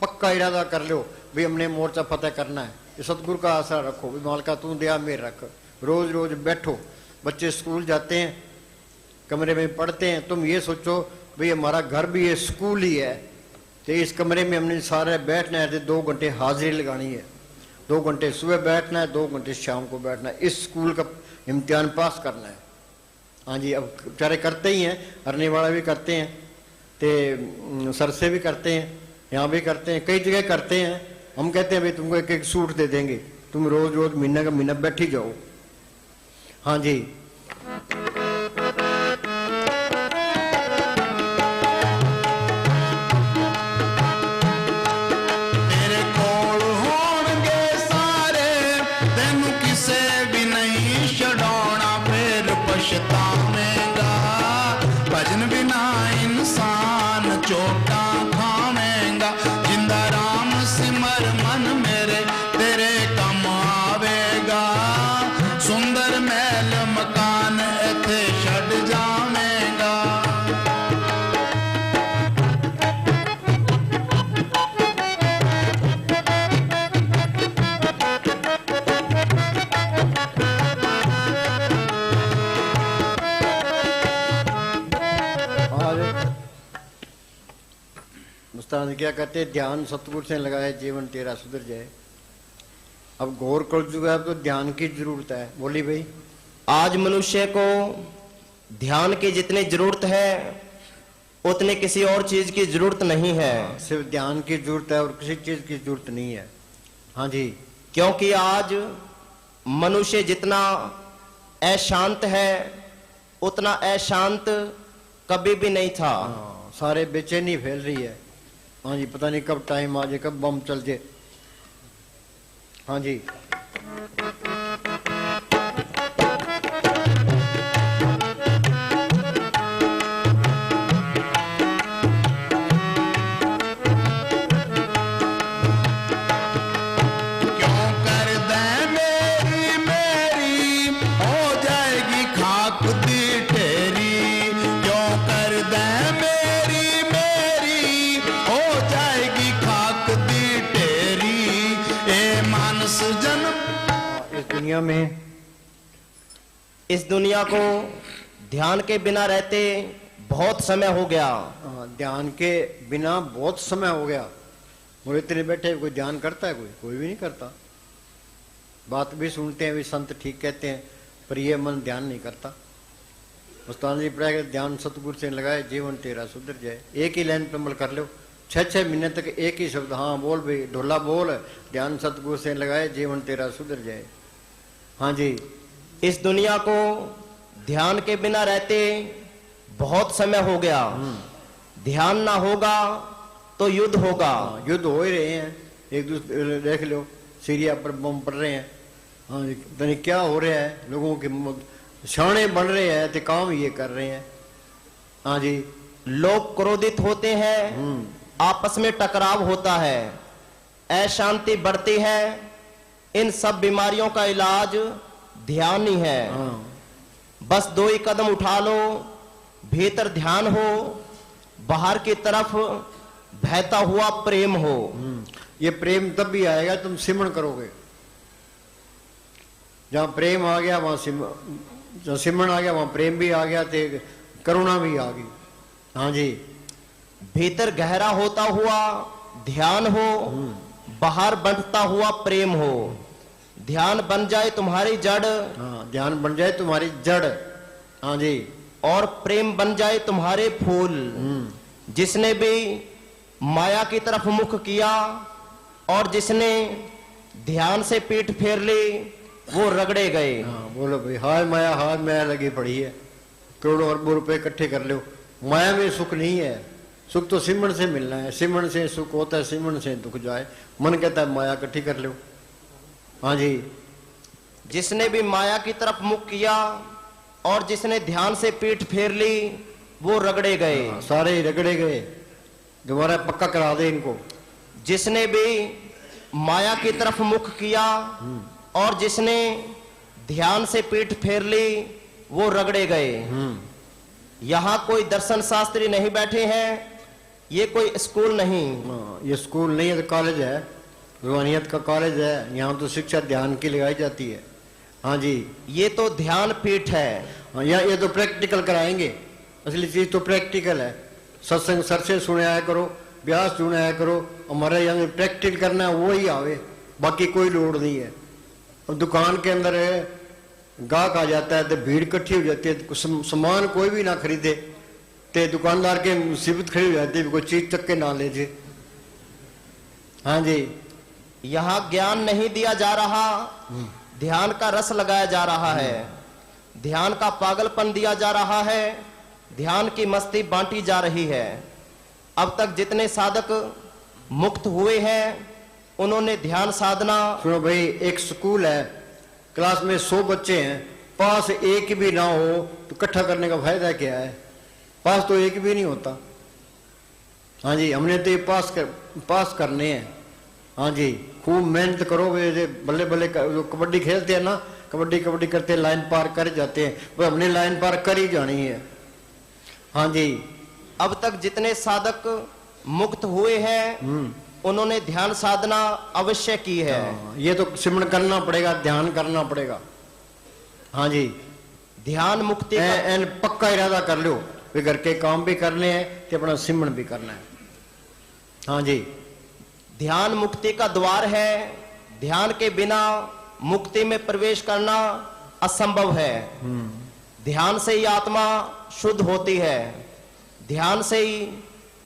पक्का इरादा कर लो भी हमने मोर्चा फतेह करना है। ये सतगुरु का आसरा रखो भी मालका तू दया मेर रख। रोज रोज बैठो। बच्चे स्कूल जाते हैं, कमरे में पढ़ते हैं। तुम ये सोचो भाई हमारा घर भी ये स्कूल ही है, तो इस कमरे में हमने सारे बैठना है। तो 2 घंटे हाजिरी लगानी है। 2 घंटे सुबह बैठना है, 2 घंटे शाम को बैठना है। इस स्कूल का इम्तिहान पास करना है। हाँ जी, अब बेचारे करते ही हैं, अरने वाला भी करते हैं, तो सरसे भी करते हैं, यहाँ भी करते हैं, कई जगह करते हैं। हम कहते हैं भाई तुमको एक एक सूट दे देंगे, तुम रोज रोज महीना का महीना बैठ ही जाओ। हाँ जी, ਤੇਰੇ ਕੋਲ ਹੋਣਗੇ ਸਾਰੇ ਤੈਨੂੰ ਕਿਸੇ ਵੀ ਨਹੀਂ ਛਡਾਉਣਾ। ਫੇਰ ਪਛਤਾਵੇਂਗਾ। ਭਜਨ ਬਿਨਾ ਇਨਸਾਨ ਚੋਟਾਂ ਖਾਵੇਂਗਾ। ਜਿੰਦਾ ਰਾਮ ਸਿਮਰ ਮਨ ਮੇਰੇ ਤੇਰੇ ਕੰਮ ਆਵੇਗਾ। ਸੁੰਦਰ ਮਹਿਲ ਮਕਾਨ ਇੱਥੇ ਛੱਡ ਜਾਵੇਂਗਾ। मुस्तान क्या कहते हैं, ध्यान सतगुरु से लगाए जीवन तेरा सुधर जाए। अब गौर कर चुका है तो ध्यान की जरूरत है। बोली भाई, आज मनुष्य को ध्यान की जितनी जरूरत है उतनी किसी और चीज की जरूरत नहीं है। सिर्फ ध्यान की जरूरत है और किसी चीज की जरूरत नहीं है। हाँ जी, क्योंकि आज मनुष्य जितना अशांत है उतना अशांत कभी भी नहीं था। हाँ, सारे बेचैनी फैल रही है। हाँ जी, पता नहीं कब टाइम आ जाए, कब बम चल जाए। हाँ जी, क्यों करदा मेरी मेरी हो जाएगी खाक दी ढेरी। क्यों करदा मेरी मेरी हो जाएगी खाक दी ढेरी। ए मानस जन्म इस दुनिया को ध्यान के बिना रहते बहुत समय हो गया। ध्यान के बिना बहुत समय हो गया। वो इतने बैठे कोई ध्यान करता है? कोई भी नहीं करता। बात भी सुनते हैं, भी संत ठीक कहते हैं, पर ये मन ध्यान नहीं करता। उस्ताद जी पढ़ाए ध्यान सतगुरु से लगाए जीवन तेरा सुधर जाए। एक ही लाइन पे अमल कर लो, 6-6 महीने तक एक ही शब्द। हाँ बोल भाई, ढोला बोल, ध्यान सतगुरु से लगाए जीवन तेरा सुधर जाए। हाँ जी, इस दुनिया को ध्यान के बिना रहते बहुत समय हो गया। ध्यान ना होगा तो युद्ध होगा। युद्ध हो ही रहे हैं। एक दूसरे देख लो, सीरिया पर बम पड़ रहे हैं। हाँ जी, पता नहीं क्या हो रहा है, लोगों के शाणे बन रहे हैं तो काम ये कर रहे हैं। हाँ जी, लोग क्रोधित होते हैं, आपस में टकराव होता है, अशांति बढ़ती है। इन सब बीमारियों का इलाज ध्यान ही है। हाँ बस 2 ही कदम उठा लो, भीतर ध्यान हो, बाहर की तरफ बहता हुआ प्रेम हो। ये प्रेम तब भी आएगा तुम सिमरण करोगे। जहाँ प्रेम आ गया वहाँ जहाँ सिमरण आ गया वहाँ प्रेम भी आ गया, तो करुणा भी आ गई। हाँ जी, भीतर गहरा होता हुआ ध्यान हो, बाहर बढ़ता हुआ प्रेम हो। ध्यान बन जाए तुम्हारी जड़, हाँ ध्यान बन जाए तुम्हारी जड़। हाँ जी, और प्रेम बन जाए तुम्हारे फूल। जिसने भी माया की तरफ मुख किया और जिसने ध्यान से पीठ फेर ली, वो रगड़े गए। हाँ बोलो भाई, हाय माया लगी पड़ी है, करोड़ों अरबों रुपए इकट्ठे कर लो। माया में सुख नहीं है, सुख तो सिमरण से मिलना है। सिमरण से सुख होता है, सिमरण से दुख जाए। मन कहता है माया इकट्ठी कर लो। हाँ जी, जिसने भी माया की तरफ मुख किया और जिसने ध्यान से पीठ फेर ली, वो रगड़े गए। हाँ, सारे ही रगड़े गए। दोबारा पक्का करा दे इनको। जिसने भी माया की तरफ मुख किया और जिसने ध्यान से पीठ फेर ली, वो रगड़े गए। यहाँ कोई दर्शन शास्त्री नहीं बैठे हैं, ये कोई स्कूल नहीं। हाँ, ये स्कूल नहीं है तो कॉलेज है, रूहानियत का कॉलेज है। यहाँ तो शिक्षा ध्यान की लगाई जाती है। हाँ जी, ये तो ध्यान पीठ है। हाँ, ये तो प्रैक्टिकल कराएंगे। असली चीज तो प्रैक्टिकल है। सत्संग सर से सुनाया करो, ब्यास सुनाया करो। हमारे यहाँ प्रैक्टिकल करना है वो ही आवे, बाकी कोई लोड नहीं है। और दुकान के अंदर गाहक आ जाता है तो भीड़ इकट्ठी हो जाती है, तो सामान कोई भी ना खरीदे तो दुकानदार के मुसीबत खड़ी हो जाती है, कोई चीज चक्के ना ले जे। हाँ जी, यहाँ ज्ञान नहीं दिया जा रहा, ध्यान का रस लगाया जा रहा है। ध्यान का पागलपन दिया जा रहा है, ध्यान की मस्ती बांटी जा रही है। अब तक जितने साधक मुक्त हुए हैं, उन्होंने ध्यान साधना। सुनो भाई, एक स्कूल है, क्लास में 100 बच्चे हैं, पास एक भी ना हो तो इकट्ठा करने का फायदा क्या है? पास तो एक भी नहीं होता। हाँ जी, हमने तो ये पास करने हैं। हाँ जी, खूब मेहनत करो। वे बल्ले बल्ले जो कबड्डी खेलते हैं ना, कबड्डी करते लाइन पार कर जाते हैं, वो हमने लाइन पार कर ही जानी है। हाँ जी, अब तक जितने साधक मुक्त हुए हैं, उन्होंने ध्यान साधना अवश्य की है। ये तो सिमरण करना पड़ेगा, ध्यान करना पड़ेगा। हाँ जी, ध्यान मुक्ति का एन पक्का इरादा कर लो, वे घर के काम भी करने हैं तो अपना सिमरण भी करना है। हाँ जी, ध्यान मुक्ति का द्वार है। ध्यान के बिना मुक्ति में प्रवेश करना असंभव है। ध्यान से ही आत्मा शुद्ध होती है, ध्यान से ही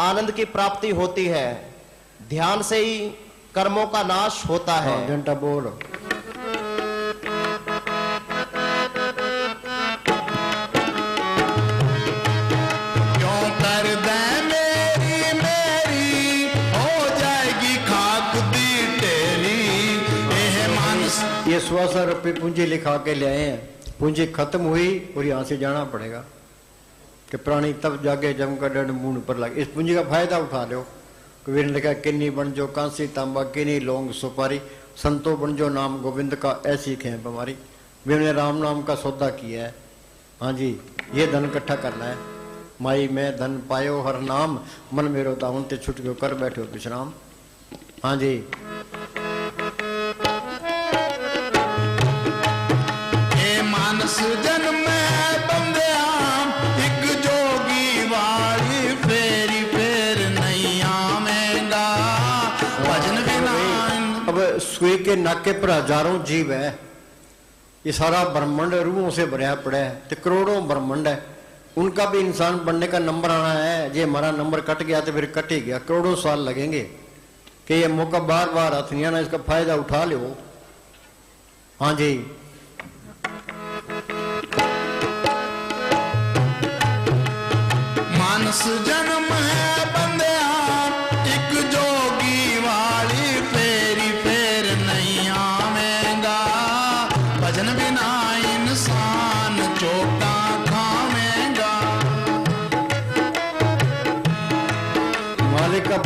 आनंद की प्राप्ति होती है, ध्यान से ही कर्मों का नाश होता है। घंटा बोलो। क्यों कर दे मेरी मेरी हो जाएगी खाक दी तेरी। एह मानस ये 100 रुपये पूंजी लिखा के ले आए हैं। पूंजी खत्म हुई और यहाँ से जाना पड़ेगा कि प्राणी तब जागे जम का डंड मुंह पर लगे। इस पूंजी का फायदा उठा लो। कबीर ने लिखा, किन्नी बन जो कांसी तांबा, किन्नी लौंग सुपारी, संतो बन जो नाम गोविंद का, ऐसी खें बीमारी। मैंने राम नाम का सौदा किया है। हाँ जी, ये धन इकट्ठा करना है। माई मैं धन पायो हर नाम, मन मेरो दावन ते छुट गयो कर बैठो विश्राम। हाँ जी, मानस जन्म बंदिया एक जोगी वाली फेरी फेर नहीं आवेगा भजन बिना। अब सुई के नाके पर हजारों जीव है। ये सारा ब्रह्मांड रूहों से भरा पड़ा है, तो करोड़ों ब्रह्मांड है। उनका भी इंसान बनने का नंबर आना है। ये हमारा नंबर कट गया तो फिर कट ही गया, करोड़ों साल लगेंगे। कि ये मौका बार बार हाथ नहीं आना, इसका फायदा उठा लो। हाँ जी, मानस जन्म है बंदिया एक जोगी वाली फेर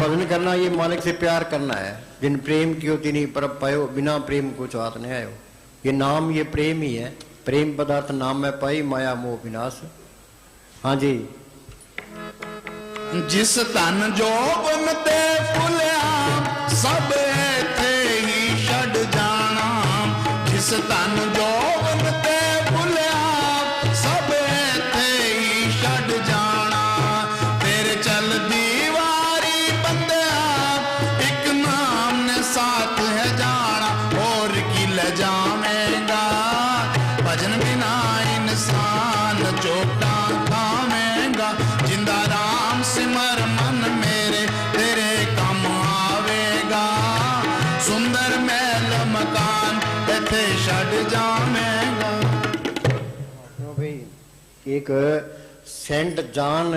भजन करना ये मालिक से प्यार करना है। जिन प्रेम कियो तिनी परब पायो, बिना प्रेम कुछ हाथ नहीं आयो। ये नाम ये प्रेम ही है। प्रेम पदार्थ नाम में पाई, माया मोह विनाश। हाँ जी। जिस तन जोबन ते फुलिया सब थे ही छड़ जाना। जिस तन जोबन ते फुलिया सब थे ही छड़ जाना। तेरे चल दीवारी बंदिया एक नाम ने साथ है जाना। और की ले जावेगा भजन बिना इंसान चोटा खावेगा। जिंदा राम सिमर मन मेरे तेरे काम आवेगा। सुंदर महल मकान इथे छड़ जावेगा। भाई एक सेंट जॉन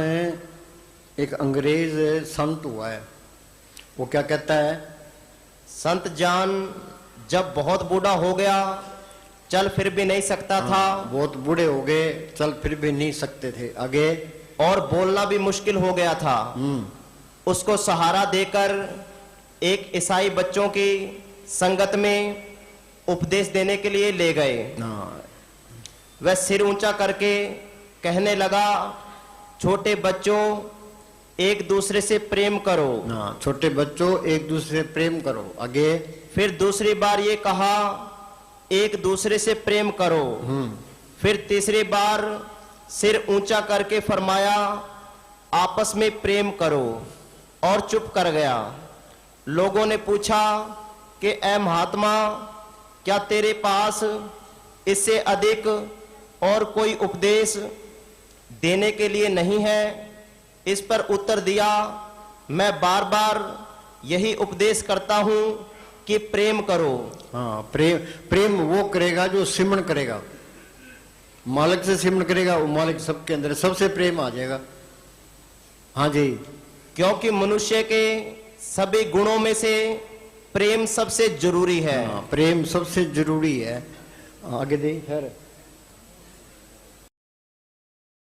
एक अंग्रेज संत हुआ है। वो क्या कहता है? संत जान जब बहुत बूढ़ा हो गया, चल फिर भी नहीं सकता था, बहुत बूढ़े हो गए, चल फिर भी नहीं सकते थे आगे, और बोलना भी मुश्किल हो गया था। उसको सहारा देकर एक ईसाई बच्चों की संगत में उपदेश देने के लिए ले गए। हाँ, वह सिर ऊंचा करके कहने लगा, छोटे बच्चों एक दूसरे से प्रेम करो। हाँ, छोटे बच्चों एक दूसरे से प्रेम करो। आगे फिर दूसरी बार ये कहा, एक दूसरे से प्रेम करो। फिर तीसरी बार सिर ऊंचा करके फरमाया, आपस में प्रेम करो, और चुप कर गया। लोगों ने पूछा कि ऐ महात्मा, क्या तेरे पास इससे अधिक और कोई उपदेश देने के लिए नहीं है? इस पर उत्तर दिया, मैं बार बार यही उपदेश करता हूं कि प्रेम करो। हाँ, प्रेम वो करेगा जो सिमरण करेगा। मालिक से सिमरण करेगा, वो मालिक सबके अंदर सबसे प्रेम आ जाएगा। हाँ जी। क्योंकि मनुष्य के सभी गुणों में से प्रेम सबसे जरूरी है। हाँ, प्रेम सबसे जरूरी है। आगे दे खैर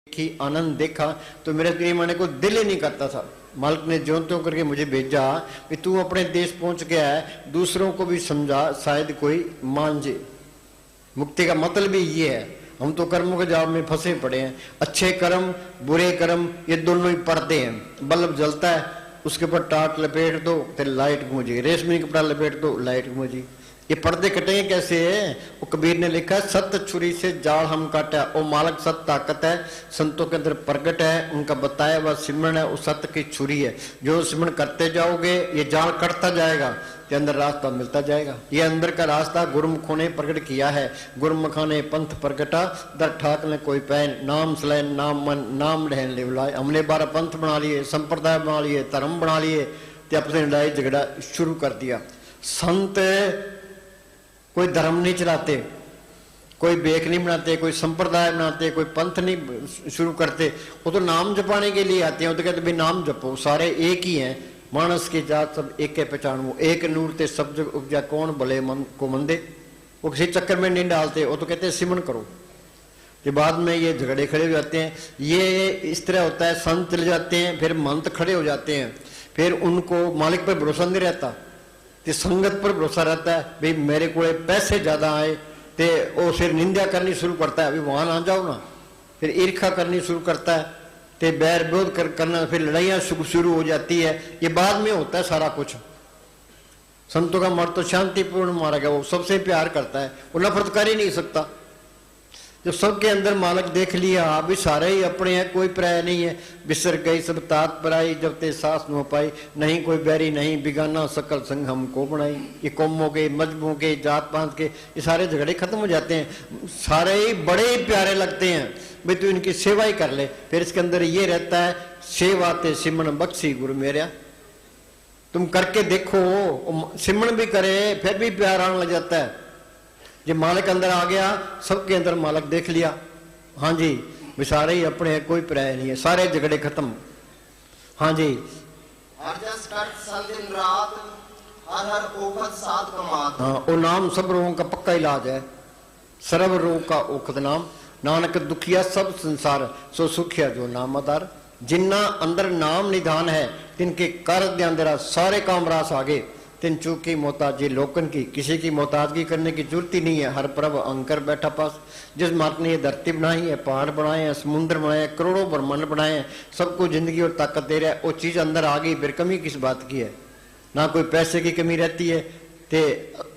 की आनंद देखा तो मेरे प्रेम आने को दिल ही नहीं करता था। मालिक ने ज्यों त्यों करके मुझे भेजा कि तू अपने देश पहुंच गया है, दूसरों को भी समझा, शायद कोई मान जे। मुक्ति का मतलब भी ये है। हम तो कर्मों के जाल में फंसे पड़े हैं। अच्छे कर्म बुरे कर्म ये दोनों ही पर्दे हैं। बल्ब जलता है, उसके ऊपर टाट लपेट दो तो लाइट गूंजी, रेशमी कपड़ा लपेट दो लाइट गूंजी। ये पर्दे कटेंगे कैसे? वो कबीर ने लिखा, सत्य छुरी से जाल हम काटा। वो मालक सत्य ताकत है, संतों के अंदर प्रकट है, उनका बताया वह सिमरण है, वो सत्य की छुरी है। जो सिमरण करते जाओगे ये जाल कटता जाएगा, के अंदर रास्ता मिलता जाएगा। ये अंदर का रास्ता गुरुमुखों ने प्रकट किया है। गुरुमुखा ने पंथ प्रकटा, दर ठाक ने कोई पैन, नाम सलैन नाम मन नाम रहन ले बुलाए। हमने 12 पंथ बना लिए, संप्रदाय बना लिए, धर्म बना लिए, ते अपने लड़ाई झगड़ा शुरू कर दिया। संत कोई धर्म नहीं चलाते, कोई बेक नहीं बनाते, कोई संप्रदाय बनाते, कोई पंथ नहीं शुरू करते। वो तो नाम जपाने के लिए आते हैं। वो तो कहते भाई नाम जपो, सारे एक ही हैं। मानस की जात सब एक के पहचानो, एक नूर ते सब जग उपजा, कौन भले मन को मंदे। वो किसी चक्कर में नहीं डालते। वो तो कहते हैं सिमरण करो। ये बाद में ये झगड़े खड़े हो जाते हैं। ये इस तरह होता है, संत चले जाते हैं, फिर महंत खड़े हो जाते हैं, फिर उनको मालिक पर भरोसा नहीं रहता, ते संगत पर भरोसा रहता है। भाई मेरे को पैसे ज्यादा आए ते वो फिर निंदा करनी शुरू करता है, अभी वहां ना जाओ ना। फिर ईर्खा करनी शुरू करता है, ते बैर विरोध करना, फिर लड़ाइयां शुरू हो जाती है। ये बाद में होता है सारा कुछ। संतों का मर्द तो शांतिपूर्ण मारा गया, वो सबसे प्यार करता है, वो नफरत कर ही नहीं सकता। जब सबके अंदर मालक देख लिया अभी सारे ही अपने हैं, कोई पराया नहीं है। बिसर गई सब तात पराई, जब ते सास न पाई, नहीं कोई बैरी नहीं बिगाना, सकल संग हमको बनाई। ये कौमों के मजहबों के जात पात के ये सारे झगड़े खत्म हो जाते हैं। सारे ही बड़े ही प्यारे लगते हैं। भाई तू इनकी सेवा ही कर ले। फिर इसके अंदर ये रहता है, सेवा ते सिमरण बख्शी गुरु मेरा। तुम करके देखो, सिमरण भी करे फिर भी प्यार आने लग जाता है। जब मालिक अंदर आ गया, सबके अंदर मालिक देख लिया। हाँ जी, वे सारे ही अपने हैं, कोई पराया नहीं है, सारे झगड़े खत्म। हाँ जी। दिन रात हर हर ओखद साथ कमात। हाँ, वो नाम सब रोगों का पक्का इलाज है। सर्व रोग का ओखद नाम, नानक दुखिया सब संसार, सो सुखिया जो नाम आधार। जिन्ना अंदर नाम निधान है तिनके कर दे अंदर सारे काम रास आगे। तिन चूकी मोहताजी लोकन की, किसी की मोहताजगी करने की जरूरत ही नहीं है। हर प्रभ अंकर बैठा पास। जिस मात ने ये धरती बनाई है, पहाड़ बनाए हैं, समुद्र बनाए हैं, करोड़ों ब्रह्मांड बनाए हैं, सबको जिंदगी और ताकत दे रहा है, वो चीज अंदर आ गई, फिर कमी किस बात की है। ना कोई पैसे की कमी रहती है, ते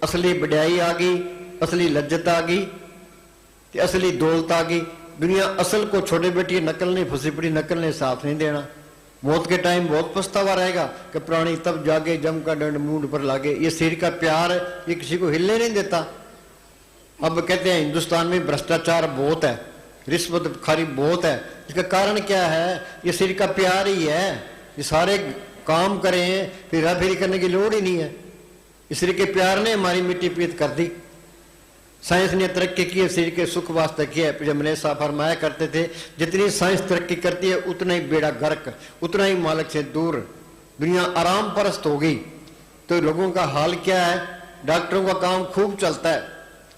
असली बढ़ाई आ गई, असली लज्जत आ गई, ते असली दौलत आ गई। दुनिया असल को छोड़े बैठी, नकल ने फंसी पड़ी, नकल ने साथ नहीं देना। मौत के टाइम बहुत पछतावा रहेगा कि प्राणी तब जागे जम का दंड मूंड पर लागे। ये शरीर का प्यार ये किसी को हिले नहीं देता। अब कहते हैं हिंदुस्तान में भ्रष्टाचार बहुत है, रिश्वत खारी बहुत है। इसका कारण क्या है? ये शरीर का प्यार ही है। ये सारे काम करें फिर हेराफेरी करने की लोड़ ही नहीं है। इस शरीर के प्यार ने हमारी मिट्टी पीत कर दी। साइंस ने तरक्की की है, शरीर के सुख वास्ते की है। जब मैंने साहब फरमाया करते थे, जितनी साइंस तरक्की करती है उतना ही बेड़ा गर्क, उतना ही मालिक से दूर। दुनिया आराम परस्त हो गई तो लोगों का हाल क्या है? डॉक्टरों का काम खूब चलता है।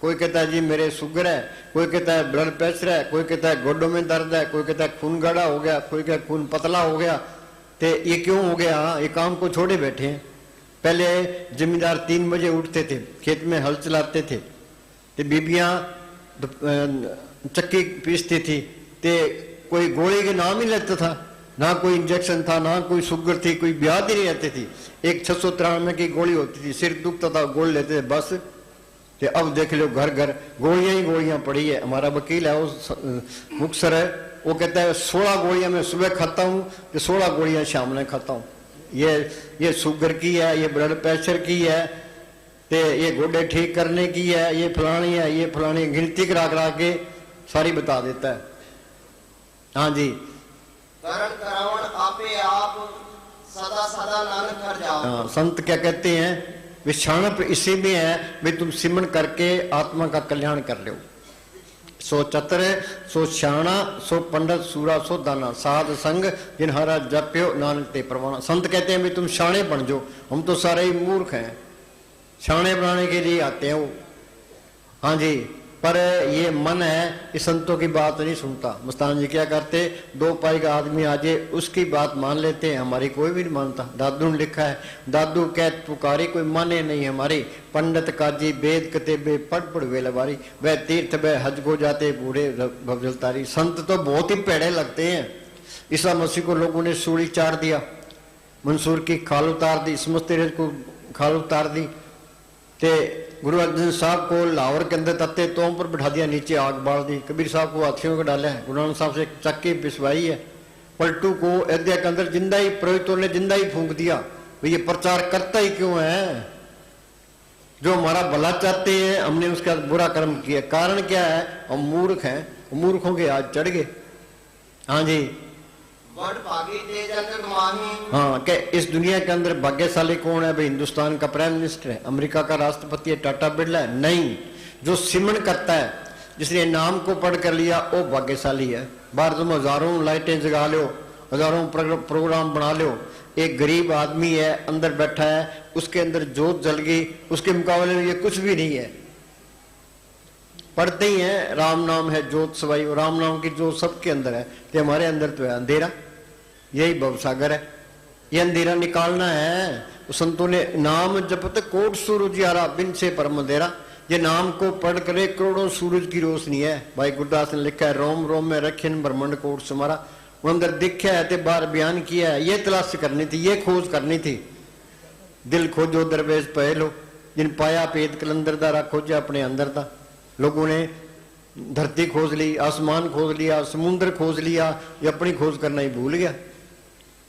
कोई कहता है जी मेरे शुगर है, कोई कहता है ब्लड प्रेशर है, कोई कहता है गोडों में दर्द है, कोई कहता है खून गाढ़ा हो गया, कोई कहता है खून पतला हो गया। तो ये क्यों हो गया? ये काम को छोड़े बैठे हैं। पहले जमींदार 3 बजे उठते थे, खेत में हल चलाते थे, ते बीबियां चक्की पीसती थी, ते कोई गोली के नाम ही लेता था, ना कोई इंजेक्शन था, ना कोई शुगर थी, कोई ब्याज ही नहीं रहती थी। एक 693 की गोली होती थी, सिर दुखता था गोली लेते थे बस। ते अब देख लो घर घर गोलियां ही गोलियां पड़ी है। हमारा वकील है वो मुक्तसर है, वो कहता है 16 गोलियां मैं सुबह खाता हूँ, तो 16 गोलियां शाम में खाता हूँ। ये शुगर की है, ये ब्लड प्रेशर की है, ते ये गोडे ठीक करने की है, ये फलानी है, ये फलानी, गिनती करा करा के सारी बता देता है। हाँ जी, करण करावण आपे आप सदा सदा नानक कर जाओ। हाँ, संत क्या कहते हैं? विषाणप इसी में है भी तुम सिमरण करके आत्मा का कल्याण कर लो। सो चतर सो श्याणा सो पंडित सूरा सो दाना, साध संग जिन हरा जप्यो नानक ते प्रवाणा। संत कहते हैं भी तुम शाणे बन जाओ। हम तो सारे ही मूर्ख हैं, शाणे बनाने के लिए आते हैं वो। हाँ जी, पर ये मन है ये संतों की बात नहीं सुनता। मस्तान जी क्या करते? 2 पाई का आदमी आ जाए उसकी बात मान लेते हैं, हमारी कोई भी नहीं मानता। दादू ने लिखा है, दादू कह पुकारी कोई माने नहीं हमारी, पंडित काजी वेद कतेबे पढ़ वे लवारी, वह तीर्थ वह हज को जाते बूढ़े भवजलतारी। संत तो बहुत ही पेड़े लगते हैं। ईसा मसीह को लोगों ने सूली चार दिया, मंसूर की खाल उतार दी, समस्त को खाल उतार दी, ते गुरु अर्जन साहब को लाहौर के अंदर तत्ते तोम पर बिठा दिया, नीचे आग बाल दी। कबीर साहब को हाथियों को डाला है, गुरु नानक साहब से चक्की पिसवाई है। पलटू को अयोध्या के अंदर जिंदा ही पुरोहितों ने जिंदा ही फूंक दिया। भाई ये प्रचार करता ही क्यों है? जो हमारा भला चाहते हैं हमने उसका बुरा कर्म किया। कारण क्या है? हम मूर्ख हैं, मूर्खों के आज चढ़ गए। हाँ जी, बड़ भागी ते जग माही। हाँ, क्या इस दुनिया के अंदर भाग्यशाली कौन है? भाई हिंदुस्तान का प्राइम मिनिस्टर है, अमेरिका का राष्ट्रपति है, टाटा बिरला है? नहीं, जो सिमरण करता है, जिसने नाम को पढ़ कर लिया वो भाग्यशाली है। बाहर तुम हजारों लाइटें जगा लो, हजारों प्रोग्राम बना लो, एक गरीब आदमी है अंदर बैठा है, उसके अंदर जोत जल गई, उसके मुकाबले में ये कुछ भी नहीं है। पढ़ते ही हैं राम नाम है जोत सवाई, और राम नाम की जोत सबके अंदर है, कि हमारे अंदर तो है अंधेरा। यही भवसागर है, ये अंधेरा निकालना है। संतों ने नाम जपत कोट सूरज यारा बिन से परम अंधेरा। ये नाम को पढ़ करे करोड़ों सूरज की रोशनी है। भाई गुरदास ने लिखा है, रोम रोम में रखे ब्रह्मंड कोट सुमारा। वो अंदर दिखा है, बाहर बयान किया है। ये तलाश करनी थी, ये खोज करनी थी। दिल खोजो दरवेश पहलो, जिन पाया पेद कलंदर दारा खोजा अपने अंदर था। लोगों ने धरती खोज ली, आसमान खोज लिया, समुद्र खोज लिया, ये अपनी खोज करना ही भूल गया।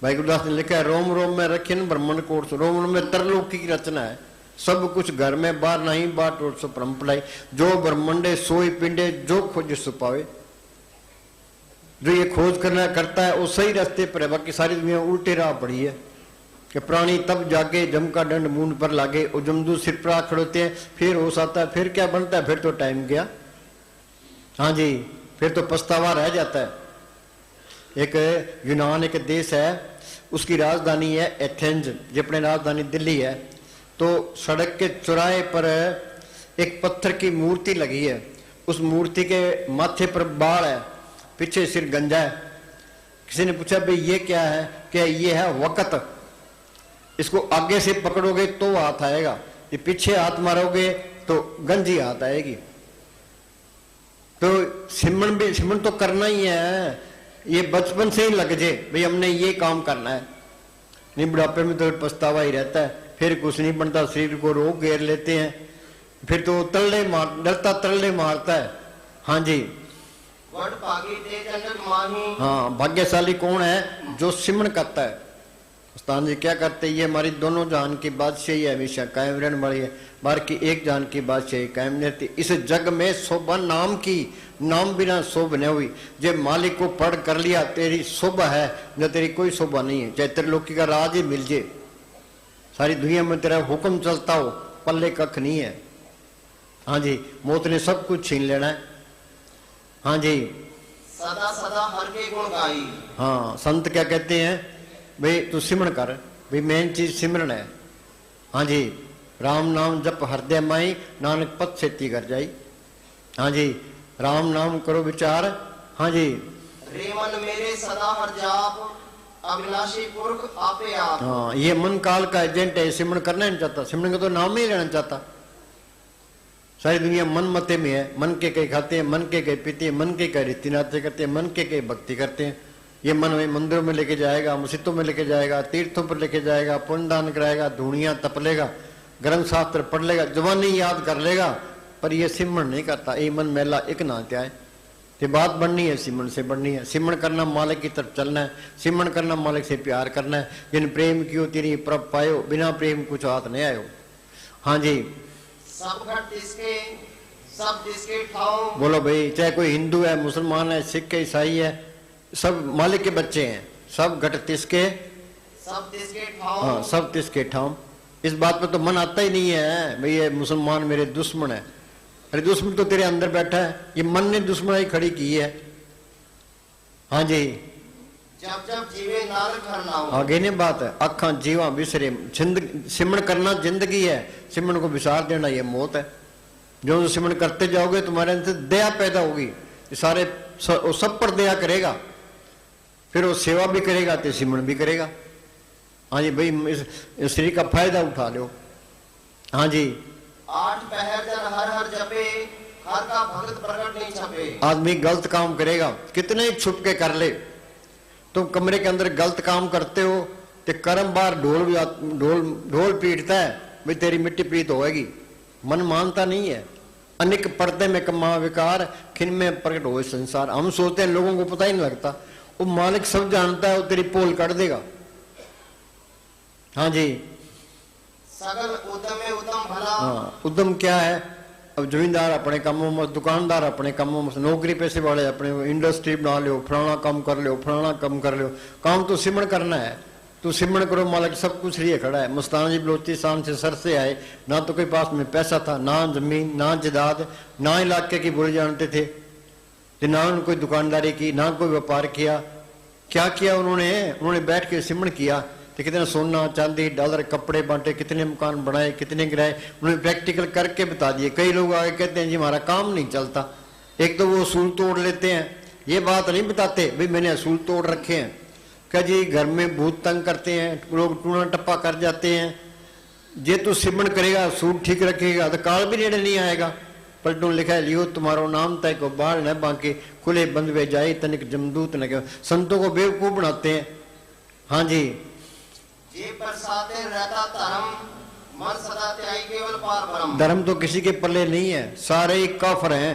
भाई गुरदास ने लिखा है, रोम रोम में रखे ब्रह्मंड कोट। रोम रोम में तरलोकी की रचना है, सब कुछ घर में, बाहर नहीं बाट और सो परम पलाई। जो ब्रह्मंडे सोई पिंडे जो खोज सो पावे। जो ये खोज करना करता है वो सही रास्ते पर है, बाकी सारी दुनिया उल्टे राह पड़ी है। कि प्राणी तब जागे जम का दंड मूंड पर लागे, और जमदू सिर पर आ खड़ोते हैं, फिर होश आता है, फिर क्या बनता है? फिर तो टाइम गया। हाँ जी, फिर तो पछतावा रह जाता है। एक यूनान एक देश है, उसकी राजधानी है एथेंस, जो अपने राजधानी दिल्ली है। तो सड़क के चौराहे पर एक पत्थर की मूर्ति लगी है। उस मूर्ति के माथे पर बाल है, पीछे सिर गंजा है। किसी ने पूछा भाई ये क्या है, क्या ये है वक़्त। इसको आगे से पकड़ोगे तो हाथ आएगा, ये पीछे हाथ मारोगे तो गंजी हाथ आएगी। तो सिमरन तो करना ही है, ये बचपन से ही लग जाए भाई हमने ये काम करना है, नहीं बुढ़ापे में तो पछतावा ही रहता है, फिर कुछ नहीं बनता, शरीर को रोग घेर लेते हैं, फिर तो डरता तल्ले मारता है। हाँ जी, वड भागी तेज अंगद माही। हाँ, भाग्यशाली कौन है जो सिमरन करता है। उस्ताद जी क्या करते, ये हमारी दोनों जान की बादशाही है, हमेशा कायम रहने वाली है, बाहर की एक जान की बादशाही कायम नहीं रहती। इस जग में शोभा नाम की, नाम बिना शोभ नहीं हुई। जब मालिक को पढ़ कर लिया तेरी शोभा है, न तेरी कोई शोभा नहीं है। चाहे त्रिलोकी का राज ही मिल जाए, सारी दुनिया में तेरा हुक्म चलता हो, पल्ले कख नहीं है। हाँ जी, मौत ने सब कुछ छीन लेना है। हाँ जी, सदा सदा हर के गुण गाई। हाँ, संत क्या कहते हैं भाई तू सिमरन कर, भाई मेन चीज सिमरन है। हाँ जी, राम नाम जप हृदय माई, नानक पथ सेती कर जाई। हाँ जी, राम नाम करो विचार। हाँ जी, रे मन मेरे सदा हर जाप, अविनाशी पुरख आपे आप। हाँ, ये मन काल का एजेंट है, सिमरन करना ही नहीं चाहता, सिमरन का तो नाम ही लेना चाहता। सारी दुनिया मन मते में है, मन के कई खाते हैं, मन के कई पीते हैं, मन के कई रीति नाते करते हैं, मन के कई भक्ति करते हैं। ये मन में मंदिरों में लेके जाएगा, मस्जिदों में लेके जाएगा, तीर्थों पर लेके जाएगा, पुण्य दान कराएगा, धूणियां तप लेगा, ग्रंथ शास्त्र पढ़ लेगा, जवानी याद कर लेगा, पर ये सिमरन नहीं करता। ये मन मेला एक नाते आए, ये बात बढ़नी है, सिमरन से बढ़नी है। सिमरन करना मालिक की तरफ चलना है, सिमरन करना मालिक से प्यार करना है। जिन प्रेम कियो तेरी प्रभ पायो, बिना प्रेम कुछ हाथ नहीं आयो। हाँ जी, सब घट तिसके, सब जिसके ठाव। बोलो भाई, चाहे कोई हिंदू है, मुसलमान है, सिख है, ईसाई है, सब मालिक के बच्चे हैं। सब घट तिसके, सब तिसके ठाव। हाँ, सब तिसके ठाम। इस बात पे तो मन आता ही नहीं है भाई ये मुसलमान मेरे दुश्मन है। अरे दुश्मन तो तेरे अंदर बैठा है, ये मन ने दुश्मनाई खड़ी की है। हाँ जी, जब जब जीवे नानक हर नाम। आगे ने बात है, अखा जीवा विसरे। सिमरन करना जिंदगी है, सिमरन को विसार देना ये मौत है। जो सिमरन करते जाओगे तुम्हारे अंदर दया पैदा होगी, ये सारे वो सब पर दया करेगा, फिर वो सेवा भी करेगा तो सिमरन भी करेगा। हाँ जी भाई, इस शरीर का फायदा उठा लो। हाँ जी, आठ पहर जन हर हर जपे, हर का भगत प्रकट नहीं छपे। आदमी गलत काम करेगा, कितने ही छुप के कर ले। तुम कमरे के अंदर गलत काम करते हो तो कर्म बार ढोल पीटता है भाई तेरी मिट्टी प्रीत होएगी। मन मानता नहीं है। अनेक पर्दे में कमा विकार, खिन में प्रकट हो संसार। हम सोचते हैं लोगों को पता ही नहीं लगता, वो मालिक सब जानता है, वो तेरी पोल काट देगा। हाँ जी, सगल उद्यम में उत्तम भला। हाँ, उद्यम क्या है? अब जमींदार अपने कामों में, दुकानदार अपने कामों में, नौकरी पैसे वाले अपने इंडस्ट्री बना लो, फलाना काम कर लो, फलाना काम कर लो। काम तो सिमरन करना है, तो सिमरन करो, मालिक सब कुछ लिए खड़ा है। मस्ताना जी बलोची शान से सर से आए, ना तो कोई पास में पैसा था, ना जमीन, ना जायदाद, ना इलाके की बोली जानते थे, ना उन्होंने कोई दुकानदारी की, ना कोई व्यापार किया। क्या किया उन्होंने बैठ के सिमरन किया। तो कितना सोना चांदी डॉलर कपड़े बांटे, कितने मकान बनाए, कितने गिराए, उन्होंने प्रैक्टिकल करके बता दिए। कई लोग आगे कहते हैं जी हमारा काम नहीं चलता। एक तो वो असूल तोड़ लेते हैं, ये बात नहीं बताते भाई मैंने असूल तोड़ रखे हैं। क्या जी घर में भूत तंग करते हैं, लोग टूना टप्पा कर जाते हैं। जे तू सिमरन करेगा, असूल ठीक रखेगा तो काल भी नेड़े नहीं आएगा। पलटू लिखा है, लियो तुम्हारो नाम तय को बाढ़ न बांके, खुले बंद वे जाए तनिक जमदूत न के। संतों को बेवकूफ बनाते हैं। हाँ जी, जे प्रसादे रहता धर्म, मन सदा त्यागी केवल पार ब्रह्म। धर्म तो किसी के पल्ले नहीं है, सारे ही काफर हैं।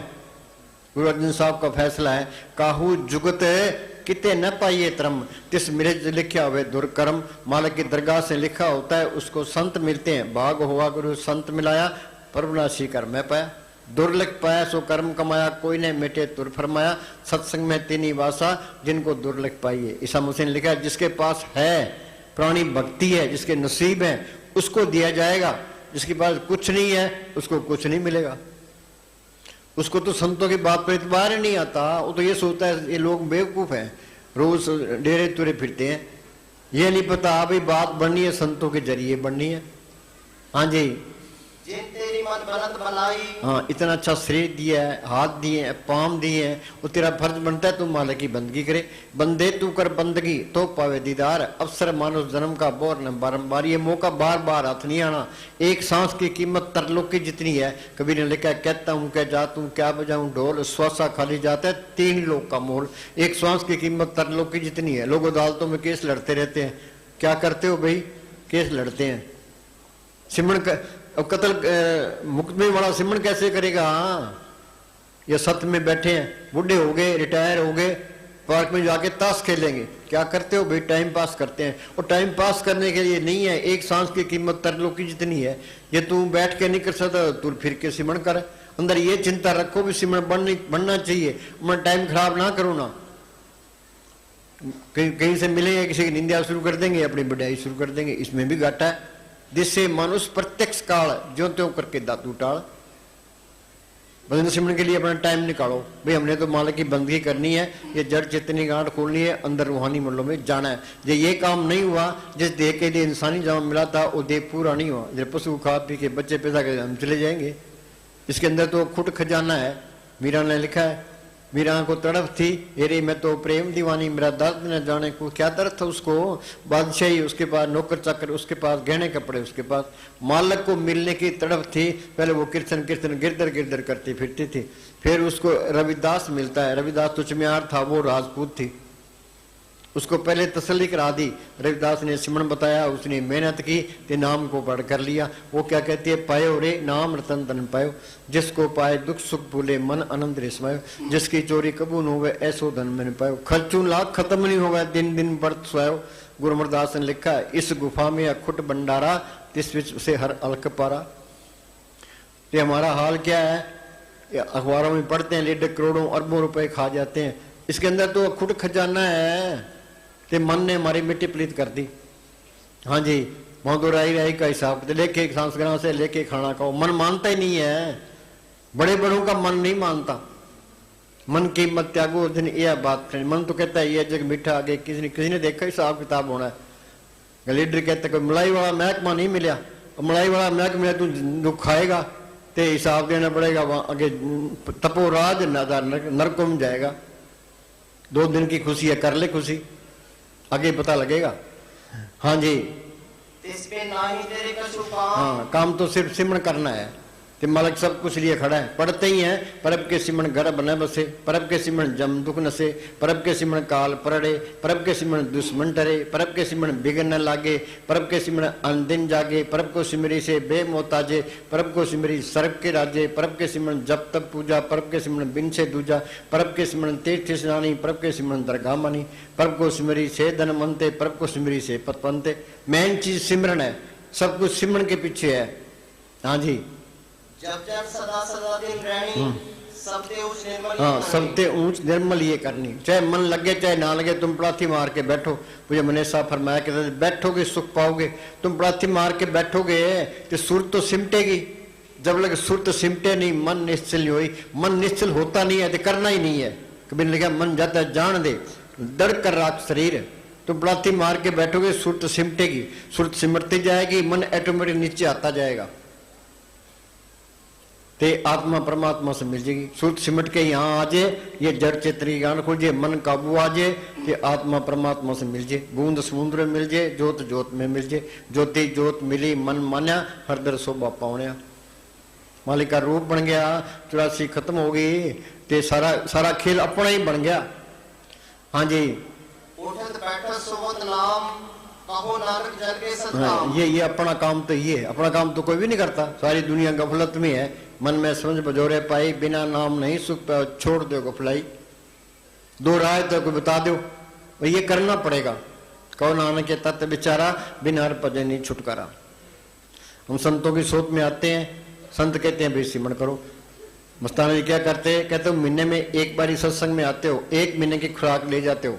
गुरु अर्जन साहब का फैसला है, काहू जुगत किते न पाइए त्रम, तिस मिले लिखा हुए दुर्कर्म। मालिक की दरगाह से लिखा होता है, उसको संत मिलते हैं। भाग हुआ गुरु संत मिलाया, परवनाशी कर मैं पाया। दुर्लभ पाया सो कर्म कमाया, कोई ने मिटे तुर फरमाया। सत्संग में तीनी वासा, जिनको दुर्लभ पाइए। ईसा मसीह ने लिखा है, जिसके पास है प्राणी भक्ति है, जिसके नसीब है उसको दिया जाएगा, जिसके पास कुछ नहीं है उसको कुछ नहीं मिलेगा। उसको तो संतों की बात पर इतबार ही नहीं आता। वो तो ये सोचता है ये लोग बेवकूफ हैं, रोज डेरे तुरे फिरते हैं। ये नहीं पता भाई बात बननी है संतों के जरिए बननी है। हाँ जी, जिन तेरी मन बनत भलाई। हाँ, इतना अच्छा शरीर दिया है, हाथ दिए हैं, पाम दिए हैं, वो तेरा फर्ज बनता है तू मालिक की बंदगी करे। बंदे तू कर बंदगी तो पावे दीदार, अवसर मानो जन्म का बोर न बारंबार। ये मौका बार बार हाथ नहीं आना। एक सांस की कीमत तरलोक की जितनी है। कबीर ने लिखा, कहता हूँ क्या जात हूँ, क्या बजाऊं ढोल, श्वासा खाली जाता है 3 लोग का मोल। एक सांस की कीमत तरलोक की जितनी है। लोग अदालतों में केस लड़ते रहते हैं, क्या करते हो भाई? केस लड़ते हैं। सिमरन अब कत्ल मुकदमे वाला सिमरन कैसे करेगा? ये सत्य में बैठे हैं, बूढ़े हो गए, रिटायर हो गए, पार्क में जाके ताश खेलेंगे। क्या करते हो भाई? टाइम पास करते हैं। और टाइम पास करने के लिए नहीं है। एक सांस की कीमत तरलोक की जितनी है। ये तू बैठ के नहीं कर सकता, तू फिर के सिमरन कर। अंदर ये चिंता रखो भी सिमरन बनना चाहिए। मैं टाइम खराब ना करो ना। कहीं से मिलेंगे, किसी की निंदा शुरू कर देंगे, अपनी बढ़ाई शुरू कर देंगे, इसमें भी घाटा है। जिससे मनुष्य प्रत्यक्ष काल ज्यों त्यों करके दातू टाल। भजन सिमरन के लिए अपना टाइम निकालो भाई। हमने तो मालिक की बंदगी करनी है, ये जड़ चेतनी गांठ खोलनी है, अंदर रूहानी मंडलों में जाना है। जो ये काम नहीं हुआ, जिस देह के लिए इंसानी जाम मिला था वो देह पूरा नहीं हुआ। जब पशु खा पी के बच्चे पैदा कर हम चले जाएंगे। इसके अंदर तो खुद खजाना है। मीरा ने लिखा है, मीरा को तड़प थी, अरे मैं तो प्रेम दीवानी, मेरा दर्द न जाने को। क्या दर्द था उसको? बादशाही उसके पास, नौकर चाकर उसके पास, गहने कपड़े उसके पास, मालक को मिलने की तड़प थी। पहले वो कीर्तन कीर्तन गिरदर गिरदर करती फिरती थी। फिर उसको रविदास मिलता है। रविदास तुचम्यार था, वो राजपूत थी। उसको पहले तसल्ली करा दी। रविदास ने सिमरन बताया, उसने मेहनत की, ते नाम को पढ़ कर लिया। वो क्या कहती है, पायो रे नाम रतन तन पायो, जिसको पाए दुख सुख भूले मन आनंद रे समायो, जिसकी चोरी कबू न होवे ऐसो धन मैंने पायो, खर्चू लाख खत्म नहीं होगा दिन दिन बढ़त सोयो। गुरु अमरदास ने लिखा, इस गुफा में अखुट भंडारा, तिस विच से हर अलक पारा। ये हमारा हाल क्या है? अखबारों में पढ़ते हैं, लीडर करोड़ों अरबों रुपए खा जाते हैं। इसके अंदर तो अखुट खजाना है। ते मन ने हमारी मिट्टी पलीत कर दी। हाँ जी, वहां राई का हिसाब लेके संस्कृत से लेके खाना खाओ। मन मानता ही नहीं है। बड़े बड़ों का मन नहीं मानता। मन की मत त्यागो दिन यह बात करें। मन तो कहता है ये जग मीठा, आगे किसी ने देखा हिसाब किताब होना है। लीडर कहता कोई मलाई वाला महकमा नहीं मिला, मलाई वाला महकमा तू दुख खाएगा तो हिसाब देना पड़ेगा। वहां आगे तपोराज नरकों में जाएगा। 2 दिन की खुशी है, कर ले खुशी, आगे पता लगेगा। हाँ जी, इस पे ना ही तेरे कछु काम। हाँ, काम तो सिर्फ सिमरन करना है। ते मालिक सब कुछ लिए खड़ा है। पढ़ते ही हैं, परब के सिमरन घर बने बसे, परब के सिमरन जम दुख नसे, परब के सिमरन काल परड़े, परब के सिमरन दुश्मन डरे, परब के सिमरन बिगड़ न लागे, परब के सिमरन अनदिन जागे, परब को सिमरी से बेमोताजे, परब को सिमरी सर्व के राजे, परब के सिमरन जब तक पूजा, परब के सिमरन बिन से दूजा, परब के सिमरन तीर्थ स्नानी, परब के सिमरन दरगाह मानी, परब को सिमरी से धन मनते, परब को सिमरी से पत बनते। मेन चीज सिमरन है, सब कुछ सिमरन के पीछे है। हाँ जी, जब जब सदा सदा दिन रहनी, सबते ऊंच निर्मल। हाँ, सबते ऊंच निर्मल ये करनी। चाहे मन लगे चाहे ना लगे, तुम प्रार्थी मार के बैठो। मुझे मनेसा फरमाया कि बैठोगे सुख पाओगे। तुम प्रार्थी मार के बैठोगे तो सुर तो सिमटेगी। जब लगे सुर तो सिमटे नहीं, मन निश्चल हुई। मन निश्चल होता नहीं है तो करना ही नहीं है। कभी ने लिखा, मन जाता है जान दे, दड़ कर राख शरीर। तुम प्रार्थी मार के बैठोगे, सुर तो सिमटेगी, सुर सिमटती जाएगी, मन ऑटोमेटिक नीचे आता जाएगा, ते आत्मा परमात्मा से मिल जाएगी। सुर सिमट के यहाँ आ जाए, ये जड़ चेतनी ज्ञान खुल जाए, मन काबू आ जाए, कि आत्मा परमात्मा से मिल जाए। बूंद समुद्र में मिल जाए, जोत जोत में मिल जाए। ज्योति जोत मिली, मन मान्या, हरदर शोभा पावण्या। मालिक का रूप बन गया, 84 खत्म हो गई, ते सारा खेल अपना ही बन गया। हाँ जी, उठत बैठत सुबोध नाम, कहो नानक जन के सतनाम। ये अपना काम तो ये है। अपना काम तो कोई भी नहीं करता। सारी दुनिया गफलत में है। मन में समझ बजोरे पाई, बिना नाम नहीं सुख पाओ, छोड़ दो गफलाई। 2 राय तो कोई बता दो, ये करना पड़ेगा। कहो नानक के तत्व बिचारा, बिना हर पदे नहीं छुटकारा। हम संतों की सोच में आते हैं, संत कहते हैं भाई सिमरन करो। मस्ताना जी क्या करते हैं? कहते हो महीने में एक बार सत्संग में आते हो, 1 महीने की खुराक ले जाते हो।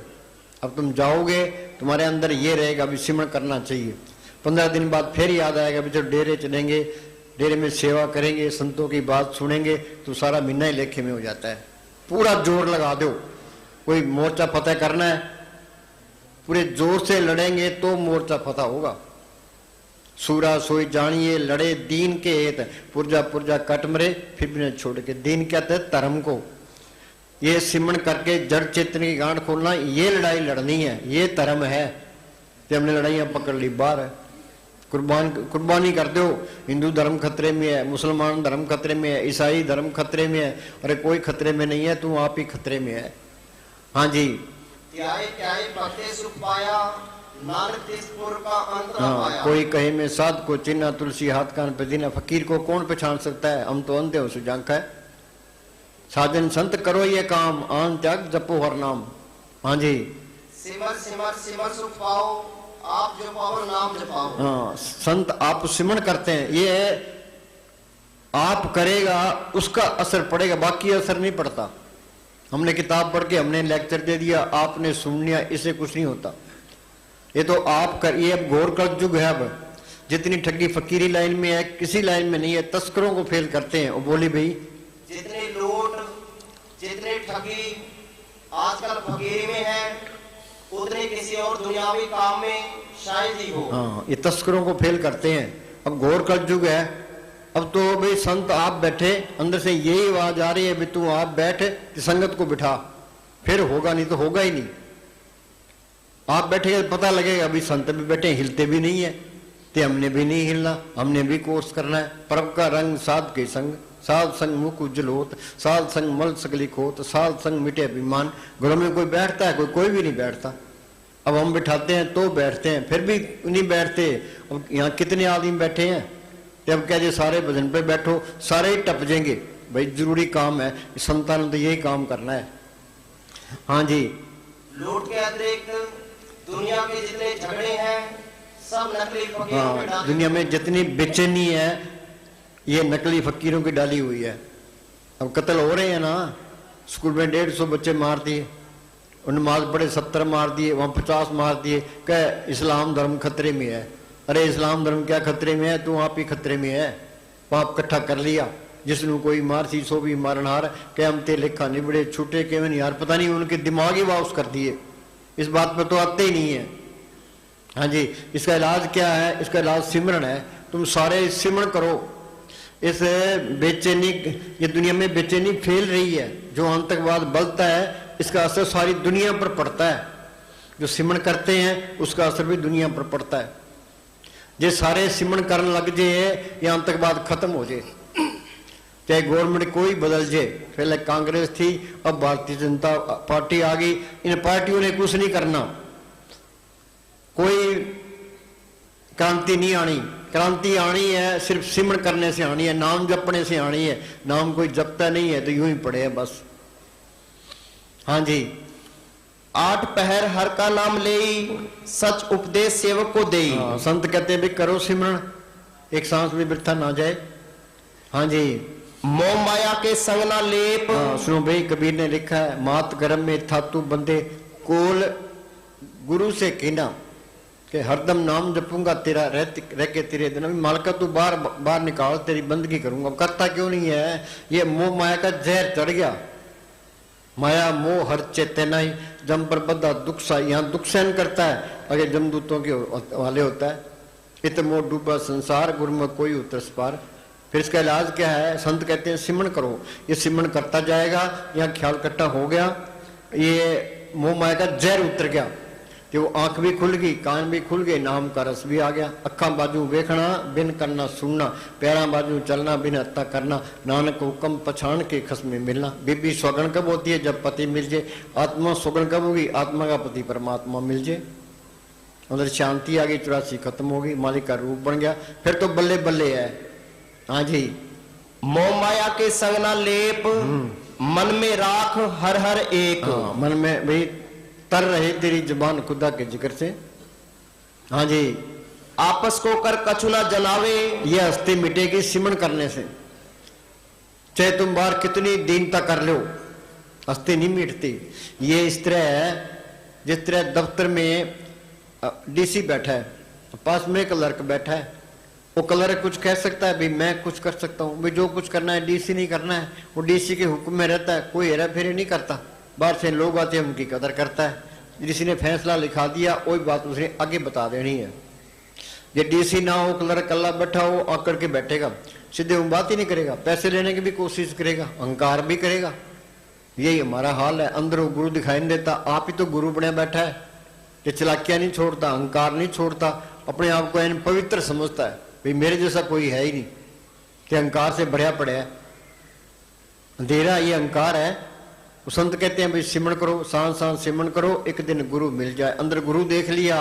अब तुम जाओगे, तुम्हारे अंदर ये रहेगा अभी सिमरन करना चाहिए। 15 दिन बाद फिर याद आएगा अभी तो डेरे चलेंगे, डेरे में सेवा करेंगे, संतों की बात सुनेंगे, तो सारा महीना ही लेखे में हो जाता है। पूरा जोर लगा दो। कोई मोर्चा फतेह करना है, पूरे जोर से लड़ेंगे तो मोर्चा फतेह होगा। सूरा सोई जानिए लड़े दीन के हेत, पुरजा पुरजा कट मरे फिर भी न छोड़ के। दीन कहते हैं धर्म को, ये सिमरण करके जड़ चेतन की गांठ खोलना, ये लड़ाई लड़नी है, ये धर्म है। तो हमने लड़ाइयां पकड़ ली, बाहर है, कुर्बानी कर दो। हिंदू धर्म खतरे में है, मुसलमान धर्म खतरे में है, ईसाई धर्म खतरे में है। अरे कोई खतरे में नहीं है, तू आप ही खतरे में है। हाँ जी, त्याए त्याए भक्ते सुख पाया, नानक तिस पुर का अंतरा हाँ, पाया। कोई कहे में साध को चिन्ह, तुलसी हाथ कान पे दीना। फकीर को कौन पहचान सकता है, हम तो अंधे हो सुजांक है। साधन संत करो ये काम, आन त्याग जपो हर नाम। हाँ जी, सिमर सिमर सिमर सुख पाओ, आप जो पाओ नाम जपाओ। हाँ, संत आप सिमरण करते हैं, ये आप करेगा उसका असर पड़ेगा, बाकी असर नहीं पड़ता। हमने किताब पढ़ के हमने लेक्चर दे दिया, आपने सुन लिया, इससे कुछ नहीं होता। ये तो आप कर, ये अब घोर कल युग है। अब जितनी ठगी फकीरी लाइन में है, किसी लाइन में नहीं है। तस्करों को फेल करते हैं। वो बोली भाई, जितने लूट जितने ठगी आजकल फकीरी में है, उतने किसी और दुनियावी काम में शायद ही हो। हाँ, ये तस्करों को फेल करते हैं। अब घोर कल युग है। अब तो भाई संत आप बैठे, अंदर से यही आवाज आ रही है भी तू आप बैठ, संगत को बिठा, फिर होगा, नहीं तो होगा ही नहीं। आप बैठेगा पता लगेगा भी संत भी बैठे, हिलते भी नहीं है। ते हमने भी नहीं हिलना, हमने भी कोर्स करना है। परब का रंग साध के संग, साध संग मुख उज्जवल होत, साध संग मल सकली खोत, साध संग मिटे अभिमान। घरों में कोई बैठता है, कोई भी नहीं बैठता। अब हम बिठाते हैं तो बैठते हैं, फिर भी नहीं बैठते। अब यहाँ कितने आदमी बैठे हैं, अब कह दे सारे भजन पे बैठो, सारे ही टप जाएंगे। भाई जरूरी काम है, संतान ने तो यही काम करना है। हाँ जी, लूट के अतिरिक्त दुनिया के जितने झगड़े हैं सब नकली फकीरों में हाँ, डाले। दुनिया में जितनी बेचैनी है ये नकली फकीरों की डाली हुई है। अब कत्ल हो रहे हैं ना, स्कूल में 150 बच्चे मार दिए, नमाज पढ़े 70 मार दिए, वहां 50 मार दिए। कह इस्लाम धर्म खतरे में है। अरे इस्लाम धर्म क्या खतरे में है, तू आप ही खतरे में है। पाप इकट्ठा कर लिया, जिसनु कोई मार सी सो भी मारनहार। कह हम ते लेखा निबड़े छूटे केवन यार, पता नहीं उनके दिमाग ही वापस कर दिए, इस बात पर तो आते ही नहीं है। हाँ जी, इसका इलाज क्या है, इसका इलाज सिमरण है। तुम सारे सिमरण करो। इस बेचैनी, ये दुनिया में बेचैनी फैल रही है, जो आतंकवाद बढ़ता है, इसका असर सारी दुनिया पर पड़ता है। जो सिमरण करते हैं उसका असर भी दुनिया पर पड़ता है। जे सारे सिमरण करने लग जाए, ये आतंकवाद खत्म हो जाए, चाहे गवर्नमेंट कोई बदल जाए। पहले कांग्रेस थी, अब भारतीय जनता पार्टी आ गई। इन पार्टियों ने कुछ नहीं करना, कोई क्रांति नहीं आनी। क्रांति आनी है सिर्फ सिमरण करने से आनी है, नाम जपने से आनी है। नाम कोई जपता नहीं है तो यूं ही पड़े है बस। हाँ जी, 8 पहर हर का नाम ले, सच उपदेश सेवक को दे। हाँ, संत कहते हैं भी करो सिमरण, एक सांस भी वृथा ना जाए। हाँ जी, मोह माया के संग ना लेप। हाँ, सुनो भाई, कबीर ने लिखा है, मात गर्भ में था तू बंदे, कोल गुरु से कहना कि हरदम नाम जपूंगा तेरा, रह के तेरे दिन। अभी मालका तू बाहर बाहर निकाल, तेरी बंदगी करूंगा। करता क्यों नहीं है, ये मोह माया का जहर चढ़ गया। माया मोह हर चेतना ही, जम पर बद्धा दुख सा, यहाँ दुख सहन करता है, अगर जमदूतों के वाले होता है। इत मोह डूबा संसार, गुरु में कोई उतरस पार। फिर इसका इलाज क्या है, संत कहते हैं सिमरण करो। ये सिमरण करता जाएगा, यहाँ ख्याल इकट्ठा हो गया, ये मोह माया का जहर उतर गया। कि वो आंख भी खुल गई, कान भी खुल गए, नाम का रस भी आ गया। अखा बाजू वेखना, बिन करना सुनना, पैरा बाजू चलना, बिन हत्ता करना, नानक हुक्म पछाण के खसमे मिलना। बीबी सौगन कब होती है, जब पति मिल जाए। आत्मा सौगन कब होगी, आत्मा का पति परमात्मा मिल जाए। अंदर शांति आ गई, 84 खत्म हो गई, मालिक का रूप बन गया, फिर तो बल्ले बल्ले है। हाँ जी, मोह माया के संग ना लेप, मन में राख हर हर एक। हाँ, मन में भाई तर रहे तेरी जुबान खुदा के जिक्र से। हाँ जी, आपस को कर कछु ना जनावे। ये हस्ती मिटेगी सिमरण करने से। चाहे तुम बाहर कितनी दीनता कर लो, हस्ती नहीं मिटती। ये इस तरह है जिस तरह दफ्तर में डीसी बैठा है, पास में क्लर्क बैठा है। वो क्लर्क कुछ कह सकता है, भाई मैं कुछ कर सकता हूँ, भाई जो कुछ करना है डीसी नहीं करना है। वो डीसी के हुक्म में रहता है, कोई हेरा फेरी नहीं करता। बाहर से लोग आते हैं, उनकी कदर करता है। डीसी ने फैसला लिखा दिया, वही बात उसने आगे बता देनी है। ये डीसी ना हो, क्लर्क कल्ला बैठा हो, आकर के बैठेगा, सीधे वो बात ही नहीं करेगा, पैसे लेने की भी कोशिश करेगा, अहंकार भी करेगा। यही हमारा हाल है। अंदर वो गुरु दिखाई नहीं देता, आप ही तो गुरु बने बैठा है। ये चलाकियां नहीं छोड़ता, अहंकार नहीं छोड़ता, अपने आप को इन पवित्र समझता है, भाई मेरे जैसा कोई है ही नहीं, कि अहंकार से भरया पड़ा है। अंधेरा ये अहंकार है। वो संत कहते हैं भाई सिमरण करो, सांस सांस सिमरण करो, एक दिन गुरु मिल जाए। अंदर गुरु देख लिया,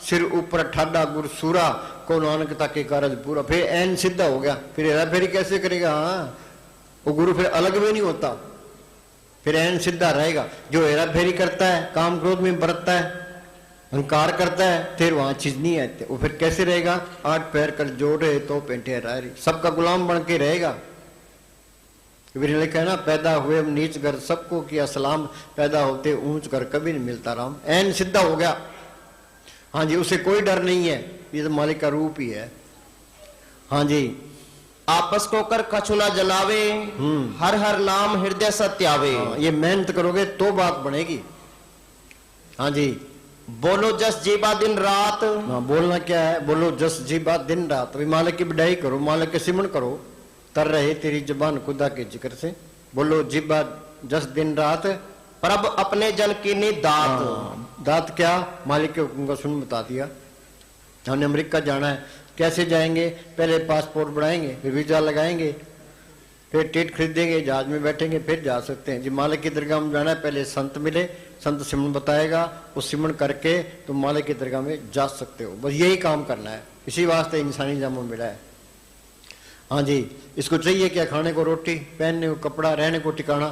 सिर ऊपर ठाडा गुरु सूरा, को नानक ताके कारज पूरा। फिर ऐन सीधा हो गया, फिर हेरा फेरी कैसे करेगा? वो गुरु फिर अलग भी नहीं होता, फिर ऐन सीधा रहेगा। जो हेरा फेरी करता है, काम क्रोध में बरतता है, अहंकार करता है, फिर वहां चीज नहीं आती, वो फिर कैसे रहेगा? 8 पैर कर जोड़े तो पेंटे रारी, सबका गुलाम बन के रहेगा। लिखा है ना, पैदा हुए नीच घर सबको किया सलाम, पैदा होते ऊंच घर कभी नहीं मिलता राम। ऐन सिद्धा हो गया। हाँ जी, उसे कोई डर नहीं है, ये तो मालिक का रूप ही है। हाँ जी, आपस को कर कछु ना जलावे, हर हर नाम हृदय सत्य आवे। ये मेहनत करोगे तो बात बनेगी। हाँ जी, बोलो जस जीवा दिन रात। हाँ, बोलना क्या है? बोलो जस जीवा दिन रात। अभी मालिक की बढ़ाई करो, मालिक के सिमरण करो, तर रहे तेरी जुबान खुदा के जिक्र से। बोलो जीवा जस दिन रात, प्रभ अपने जन की नी दात। दात क्या? मालिक के हुक्म का सुन बता दिया। हमने अमेरिका जाना है, कैसे जाएंगे? पहले पासपोर्ट बनाएंगे, फिर वीजा लगाएंगे, फिर टिकट खरीदेंगे, जहाज में बैठेंगे, फिर जा सकते हैं जी। मालिक की दरगाह में जाना है, पहले संत मिले, संत सिमरण बताएगा, वो सिमरण करके तुम मालिक की दरगाह में जा सकते हो। बस यही काम करना है, इसी वास्ते इंसानी जामा मिला है। हाँ जी, इसको चाहिए क्या? खाने को रोटी, पहनने को कपड़ा, रहने को ठिकाना।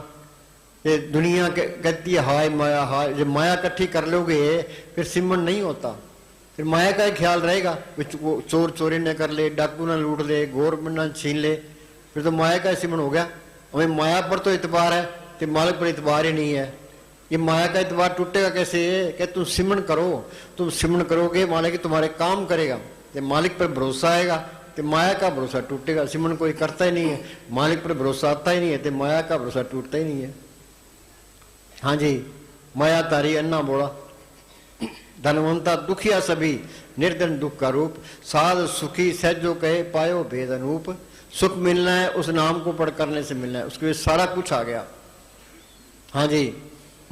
ये दुनिया कहती है हाय माया, हाय। जब माया इकट्ठी कर लोगे फिर सिमरण नहीं होता, फिर माया का ही ख्याल रहेगा। वो चोर चोरी न कर ले, डाकू ना लूट ले, गौरमेंट ना छीन ले, फिर तो माया का सिमरण हो गया। हमें माया पर तो इतबार है, तो मालिक पर इतबार ही नहीं है। ये माया का इतबार टूटेगा कैसे? कि तुम सिमरण करो, तुम सिमरण करोगे मालिक तुम्हारे काम करेगा। जब मालिक पर भरोसा आएगा तो माया का भरोसा टूटेगा। सिमरण कोई करता ही नहीं है, मालिक पर भरोसा आता ही नहीं है, तो माया का भरोसा टूटता ही नहीं है। हाँ जी, माया तारी अन्ना बोला, धनवंता दुखिया सभी, निर्धन दुख का रूप, साध सुखी सहजो कहे पायो भेद अनूप। सुख मिलना है उस नाम को पढ़ करने से मिलना है, उसके लिए सारा कुछ आ गया। हाँ जी,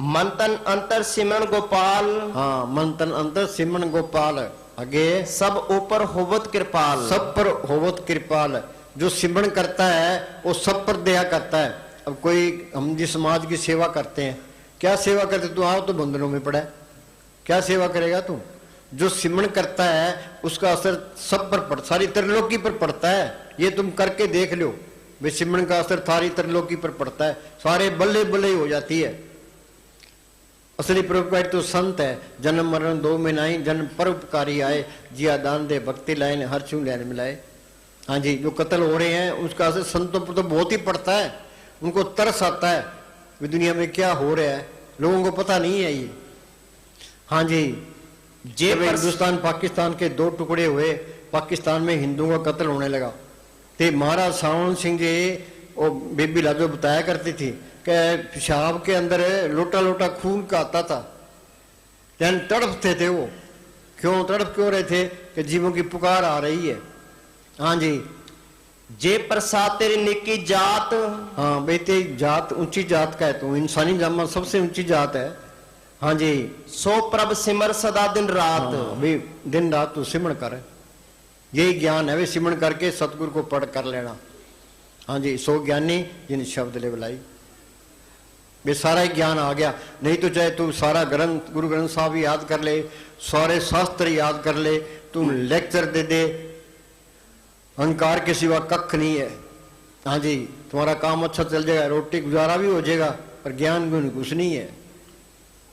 मन तन अंतर सिमरण गोपाल। हाँ, मन तन अंतर सिमरण गोपाल। आगे, सब ऊपर होवत कृपाल। सब पर होवत कृपाल। जो सिमरण करता है वो सब पर दया करता है। अब कोई हम जिस समाज की सेवा करते हैं, क्या सेवा करते? तू आओ तो बंधनों में पड़ा है, क्या सेवा करेगा तू? जो सिमरण करता है उसका असर सब पर पड़ता, सारी त्रिलोकी पर पड़ता है। ये तुम करके देख लो, वे सिमरण का असर सारी त्रिलोकी पर पड़ता है, सारे बल्ले बल्ले हो जाती है। असली परोपकारी तो संत है। जन्म मरण दो में नाई, जन्म परोपकारी आए, जिया दान दे भक्ति लाइन, हर छू लैन मिलाए। हाँ जी, जो कत्ल हो रहे हैं उसका असर संतों पर तो बहुत ही पड़ता है। उनको तरस आता है कि दुनिया में क्या हो रहा है, लोगों को पता नहीं है ये। हाँ जी, जब हिंदुस्तान पाकिस्तान के 2 टुकड़े हुए, पाकिस्तान में हिंदुओं का कत्ल होने लगा, तो महाराज सावन सिंह जी और बेबी लाजो बताया करती थी कि पेशाब के अंदर लोटा लोटा खून का आता था, यानी तड़पते थे वो। क्यों तड़प क्यों रहे थे? कि जीवों की पुकार आ रही है। हाँ जी, जे प्रसाद तेरी निकी जात। हाँ बेटे, जात ऊंची जात का है, तो इंसानी जामा सबसे ऊंची जात है। हाँ जी, सो प्रभ सिमर सदा दिन रात। हाँ, भी दिन रात तू सिमरण कर, यही ज्ञान है। वे सिमरण करके सतगुरु को पढ़ कर लेना। हाँ जी, सो ज्ञानी जिन शब्द ले बुलाई, वे सारा ही ज्ञान आ गया। नहीं तो चाहे तू सारा ग्रंथ, गुरु ग्रंथ साहब याद कर ले, सारे शास्त्र याद कर ले, तू लेक्चर दे दे, अहंकार के सिवा कख नहीं है। हाँ जी, तुम्हारा काम अच्छा चल जाएगा, रोटी गुजारा भी हो जाएगा, पर ज्ञान गुण कुछ नहीं है।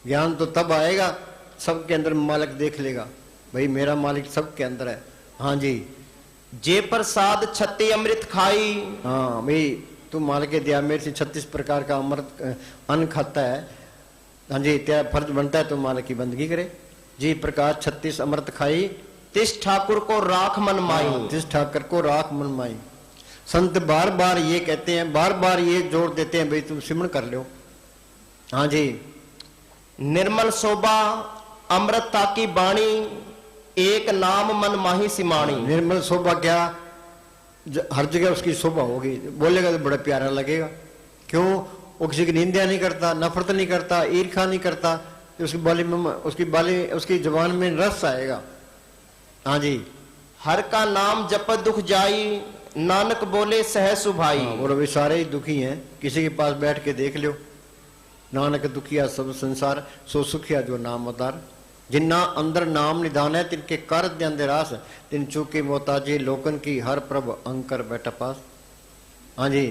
ज्ञान तो तब आएगा सबके अंदर मालिक देख लेगा, भाई मेरा मालिक सबके अंदर है। हाँ जी, जे प्रसाद 36 अमृत खाई। हाँ भाई, तू मालिक के दिया मेरे से 36 प्रकार का अमृत अन्न खाता है। हाँ जी, तेरा फर्ज बनता है तू मालिक की बंदगी करे। जी प्रकार 36 अमृत खाई, तिस ठाकुर को राख मन माई। तिस ठाकुर को राख मन माई। संत बार बार ये कहते हैं, बार बार ये जोर देते हैं, भाई तुम सिमरण कर लो। हाँ जी, निर्मल शोभा अमृता की बाणी, एक नाम मन माही सिमाणी। निर्मल शोभा क्या, हर जगह उसकी शोभा होगी, बोलेगा तो बड़ा प्यारा लगेगा। क्यों? वो किसी की निंदा नहीं करता, नफरत नहीं करता, ईर्खा नहीं करता, तो उसकी जबान में रस आएगा। हाँ जी। हर का नाम जपत दुख जाई, नानक बोले सह सुभाई। और वे सारे ही दुखी हैं, किसी के पास बैठ के देख लो। नानक दुखिया सब संसार, सो सुखिया जो नाम अदार। जिन्ना अंदर नाम निधान है, तिनके कर द्यांदे रास, तिन चूकी मोताजी लोकन की, हर प्रभ अंकर बैठा पास। हाँ जी।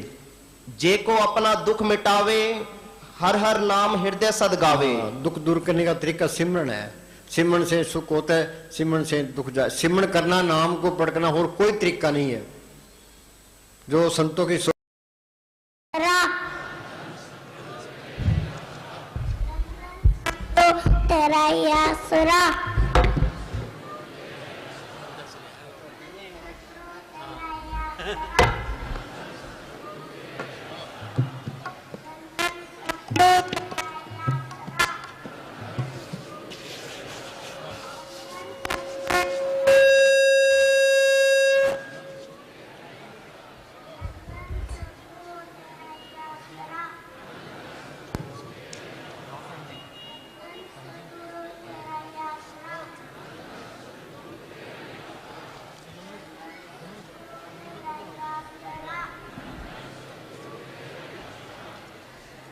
जे को अपना दुख मिटावे, हर हर नाम हृदय सद गावे। दुख दूर करने का तरीका सिमरन है। सिमरन से सुख होता है, सिमरन से दुख जाए। सिमरन करना, नाम को पढ़ना, और कोई तरीका नहीं है। जो संतों की तेरा ही आसरा,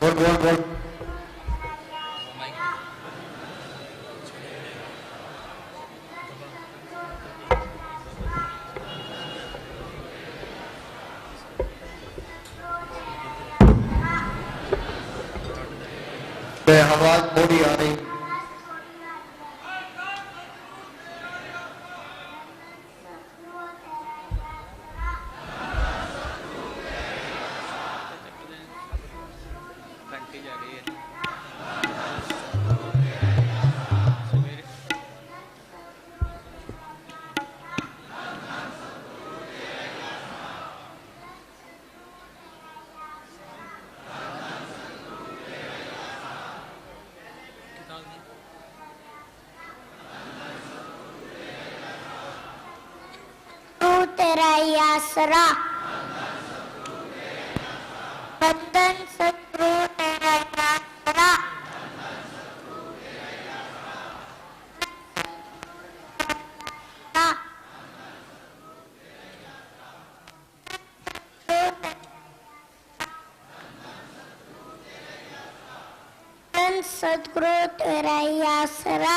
बोल आवाज थोड़ी आ रही। तेरा ही आसरा, बंधन शत्रु तेरा ही आसरा, सतगुरु तेरा ही आसरा,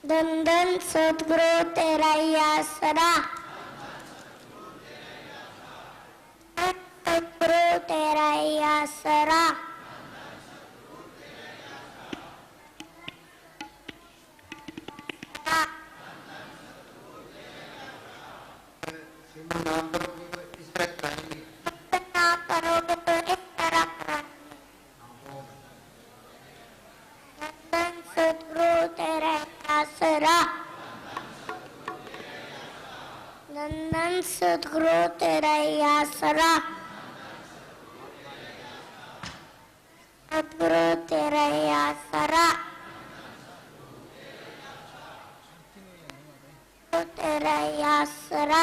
धन धन सतगुरु तेरा ही आसरा, सतगुरु तेरा ही आसरा, नंदन सतगुरु तेरा ही आसरा, सतगुरु तेरा ही आसरा, तेरा ही आसरा,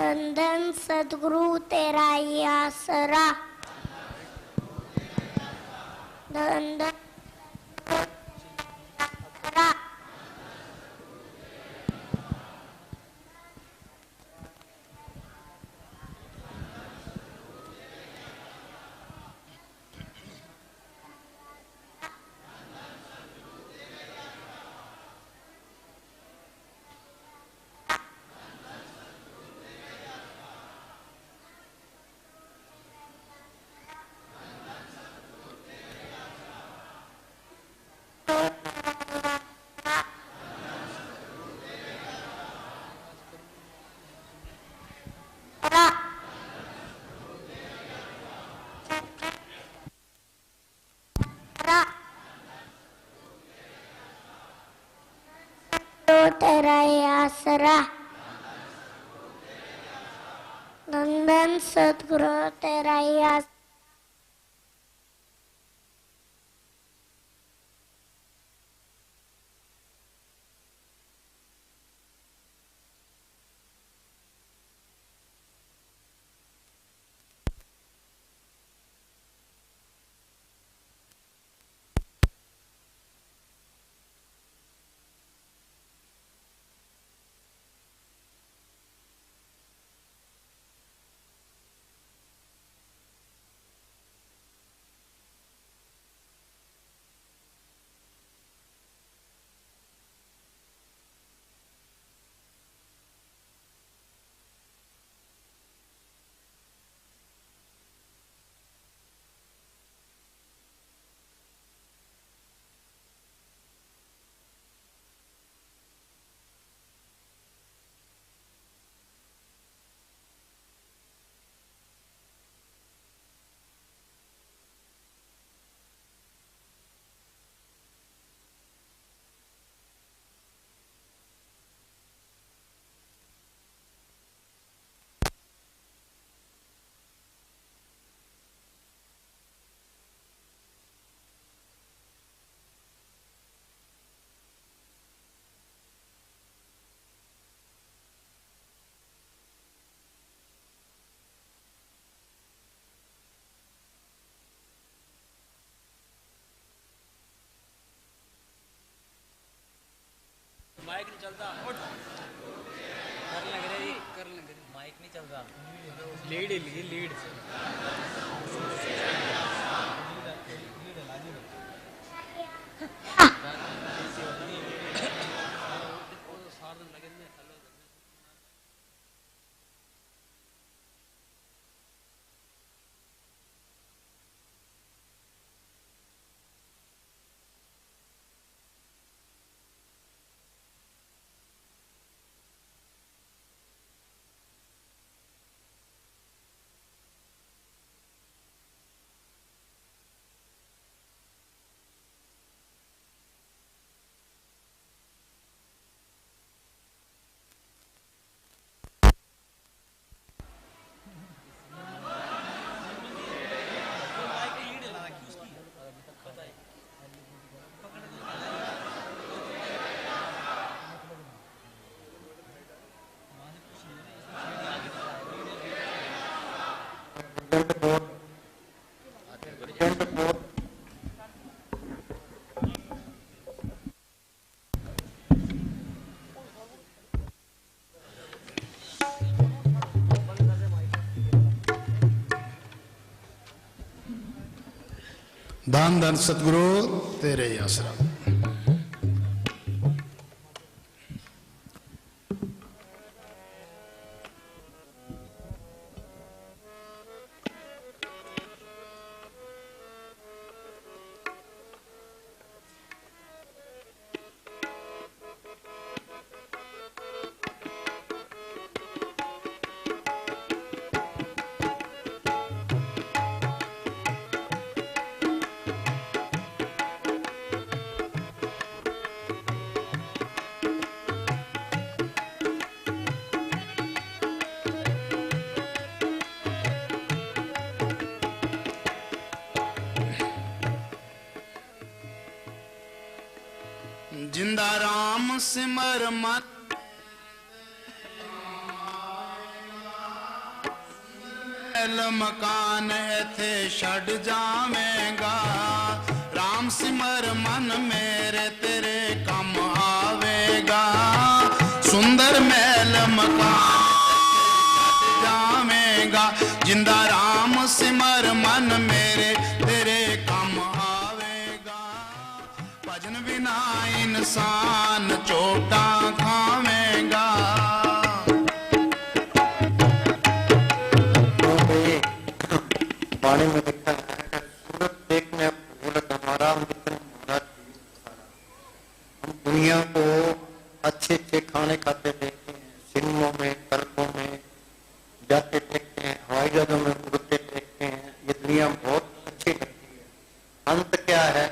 नंदन सतगुरु तेरा ही आसरा, नंदन तेरा ही आसरा, नंदन सतगुरु तेरा ही आसरा। माइक नहीं चलता कर लग रही माइक नहीं चलता लीड ही लीड धन धन सतगुरु तेरे ही आसरा। जिंदा राम सिमर मन मकान थे छड़ जावेगा राम सिमर मन मेरे तेरे कम आवेगा सुंदर महल मकान छड़ जावेगा जिंदा राम सिमर मन मेरे तेरे कम आवेगा भजन बिना इंसान चोटा खावेगा वाणी में लिखा है सूरत देखने भूलत हमारा मित्र हमारा हम दुनिया को अच्छे अच्छे खाने खाते देखते हैं फिल्मों में तर्कों में जाते देखते हैं हवाई जहाजों में उड़ते देखते हैं ये दुनिया बहुत अच्छी लगती है अंत क्या है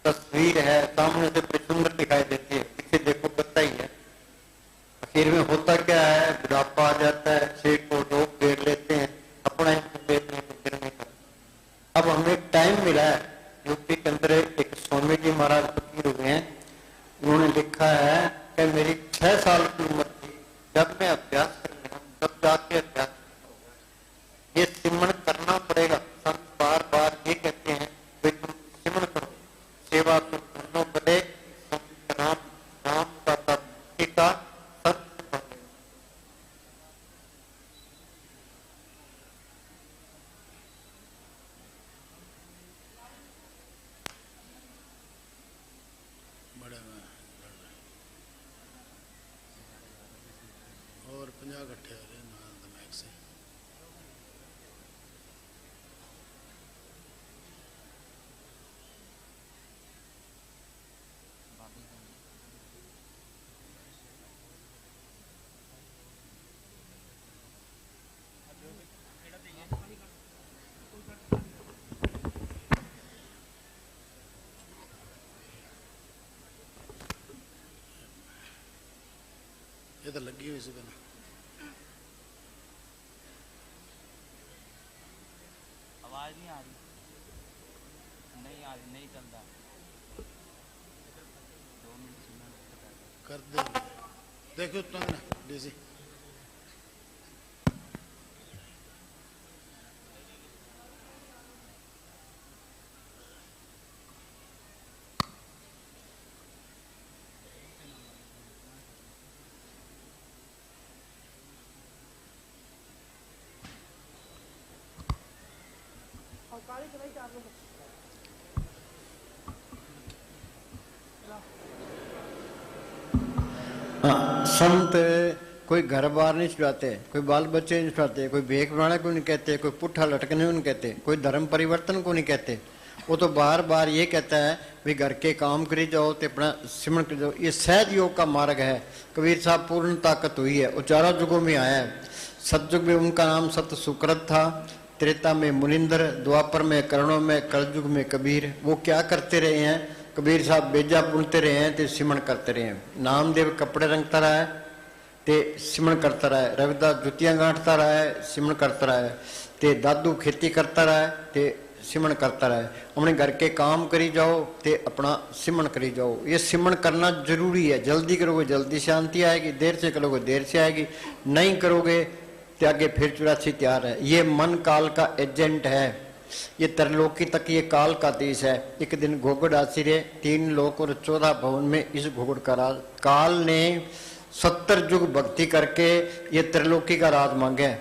तस्वीर है सामने से बड़ी सुंदर दिखाई देती है पीछे देखो पता ही है आखिर में होता क्या है बुढ़ापा आ जाता है शरीर को रोग घेर लेते हैं अपना अब हमें टाइम मिला है यूपी के अंदर एक स्वामी जी महाराज फकीर हुए हैं उन्होंने लिखा है कि मेरी 6 साल की उम्र थी जब मैं अभ्यास करने लगा तब जाके अभ्यास ये सिमरण करना पड़ेगा संत बार बार ये कहते हैं भाई तुम सिमरण करो सेवा तुम करना पड़े संत राम राम का भक्ति का संत और 50 इकट्ठे हो रहे हैं दिमाग से ये तो लगी हुई सुबह आवाज नहीं आ रही नहीं चलता 2 मिनट सुनना कर दे देखो तुम ना डीसी हाँ, संत कोई घर बार नहीं छुड़ाते, कोई बाल बच्चे नहीं छुड़ाते, कोई भेख बनाने को नहीं कहते, कोई पुट्ठा लटकने को नहीं कहते, कोई धर्म परिवर्तन को नहीं कहते। वो तो बार बार ये कहता है भी घर के काम करी जाओ तो अपना सिमरण कर जाओ। ये सहज योग का मार्ग है। कबीर साहब पूर्ण ताकत हुई है, वो चारों युगों में आया है। सतयुग में उनका नाम सत सुकृत था, त्रेता में मुनिंदर, द्वापर में करणों में, कलयुग में कबीर। वो क्या करते रहे हैं? कबीर साहब बेजा बुनते रहे हैं तो सिमरण करते रहे हैं। नामदेव कपड़े रंगता रहा है ते सिमरण करता रहा है। रविदास जुतियां गांठता रहा है, सिमरण करता रहा है। ते दादू खेती करता रहा है ते सिमरण करता रहा है। अपने घर के काम करी जाओ ते अपना सिमरण करी जाओ। ये सिमरण करना जरूरी है। जल्दी करोगे जल्दी शांति आएगी, देर से करोगे देर से आएगी, नहीं करोगे तो आगे फिर 84 तैयार है। ये मन काल का एजेंट है। ये त्रिलोकी तक ये काल का देश है। एक दिन घोगड़ आसिरे 3 लोक और 14 भवन में इस घोगड़ का राज। काल ने 70 युग भक्ति करके ये त्रिलोकी का राज मांगे।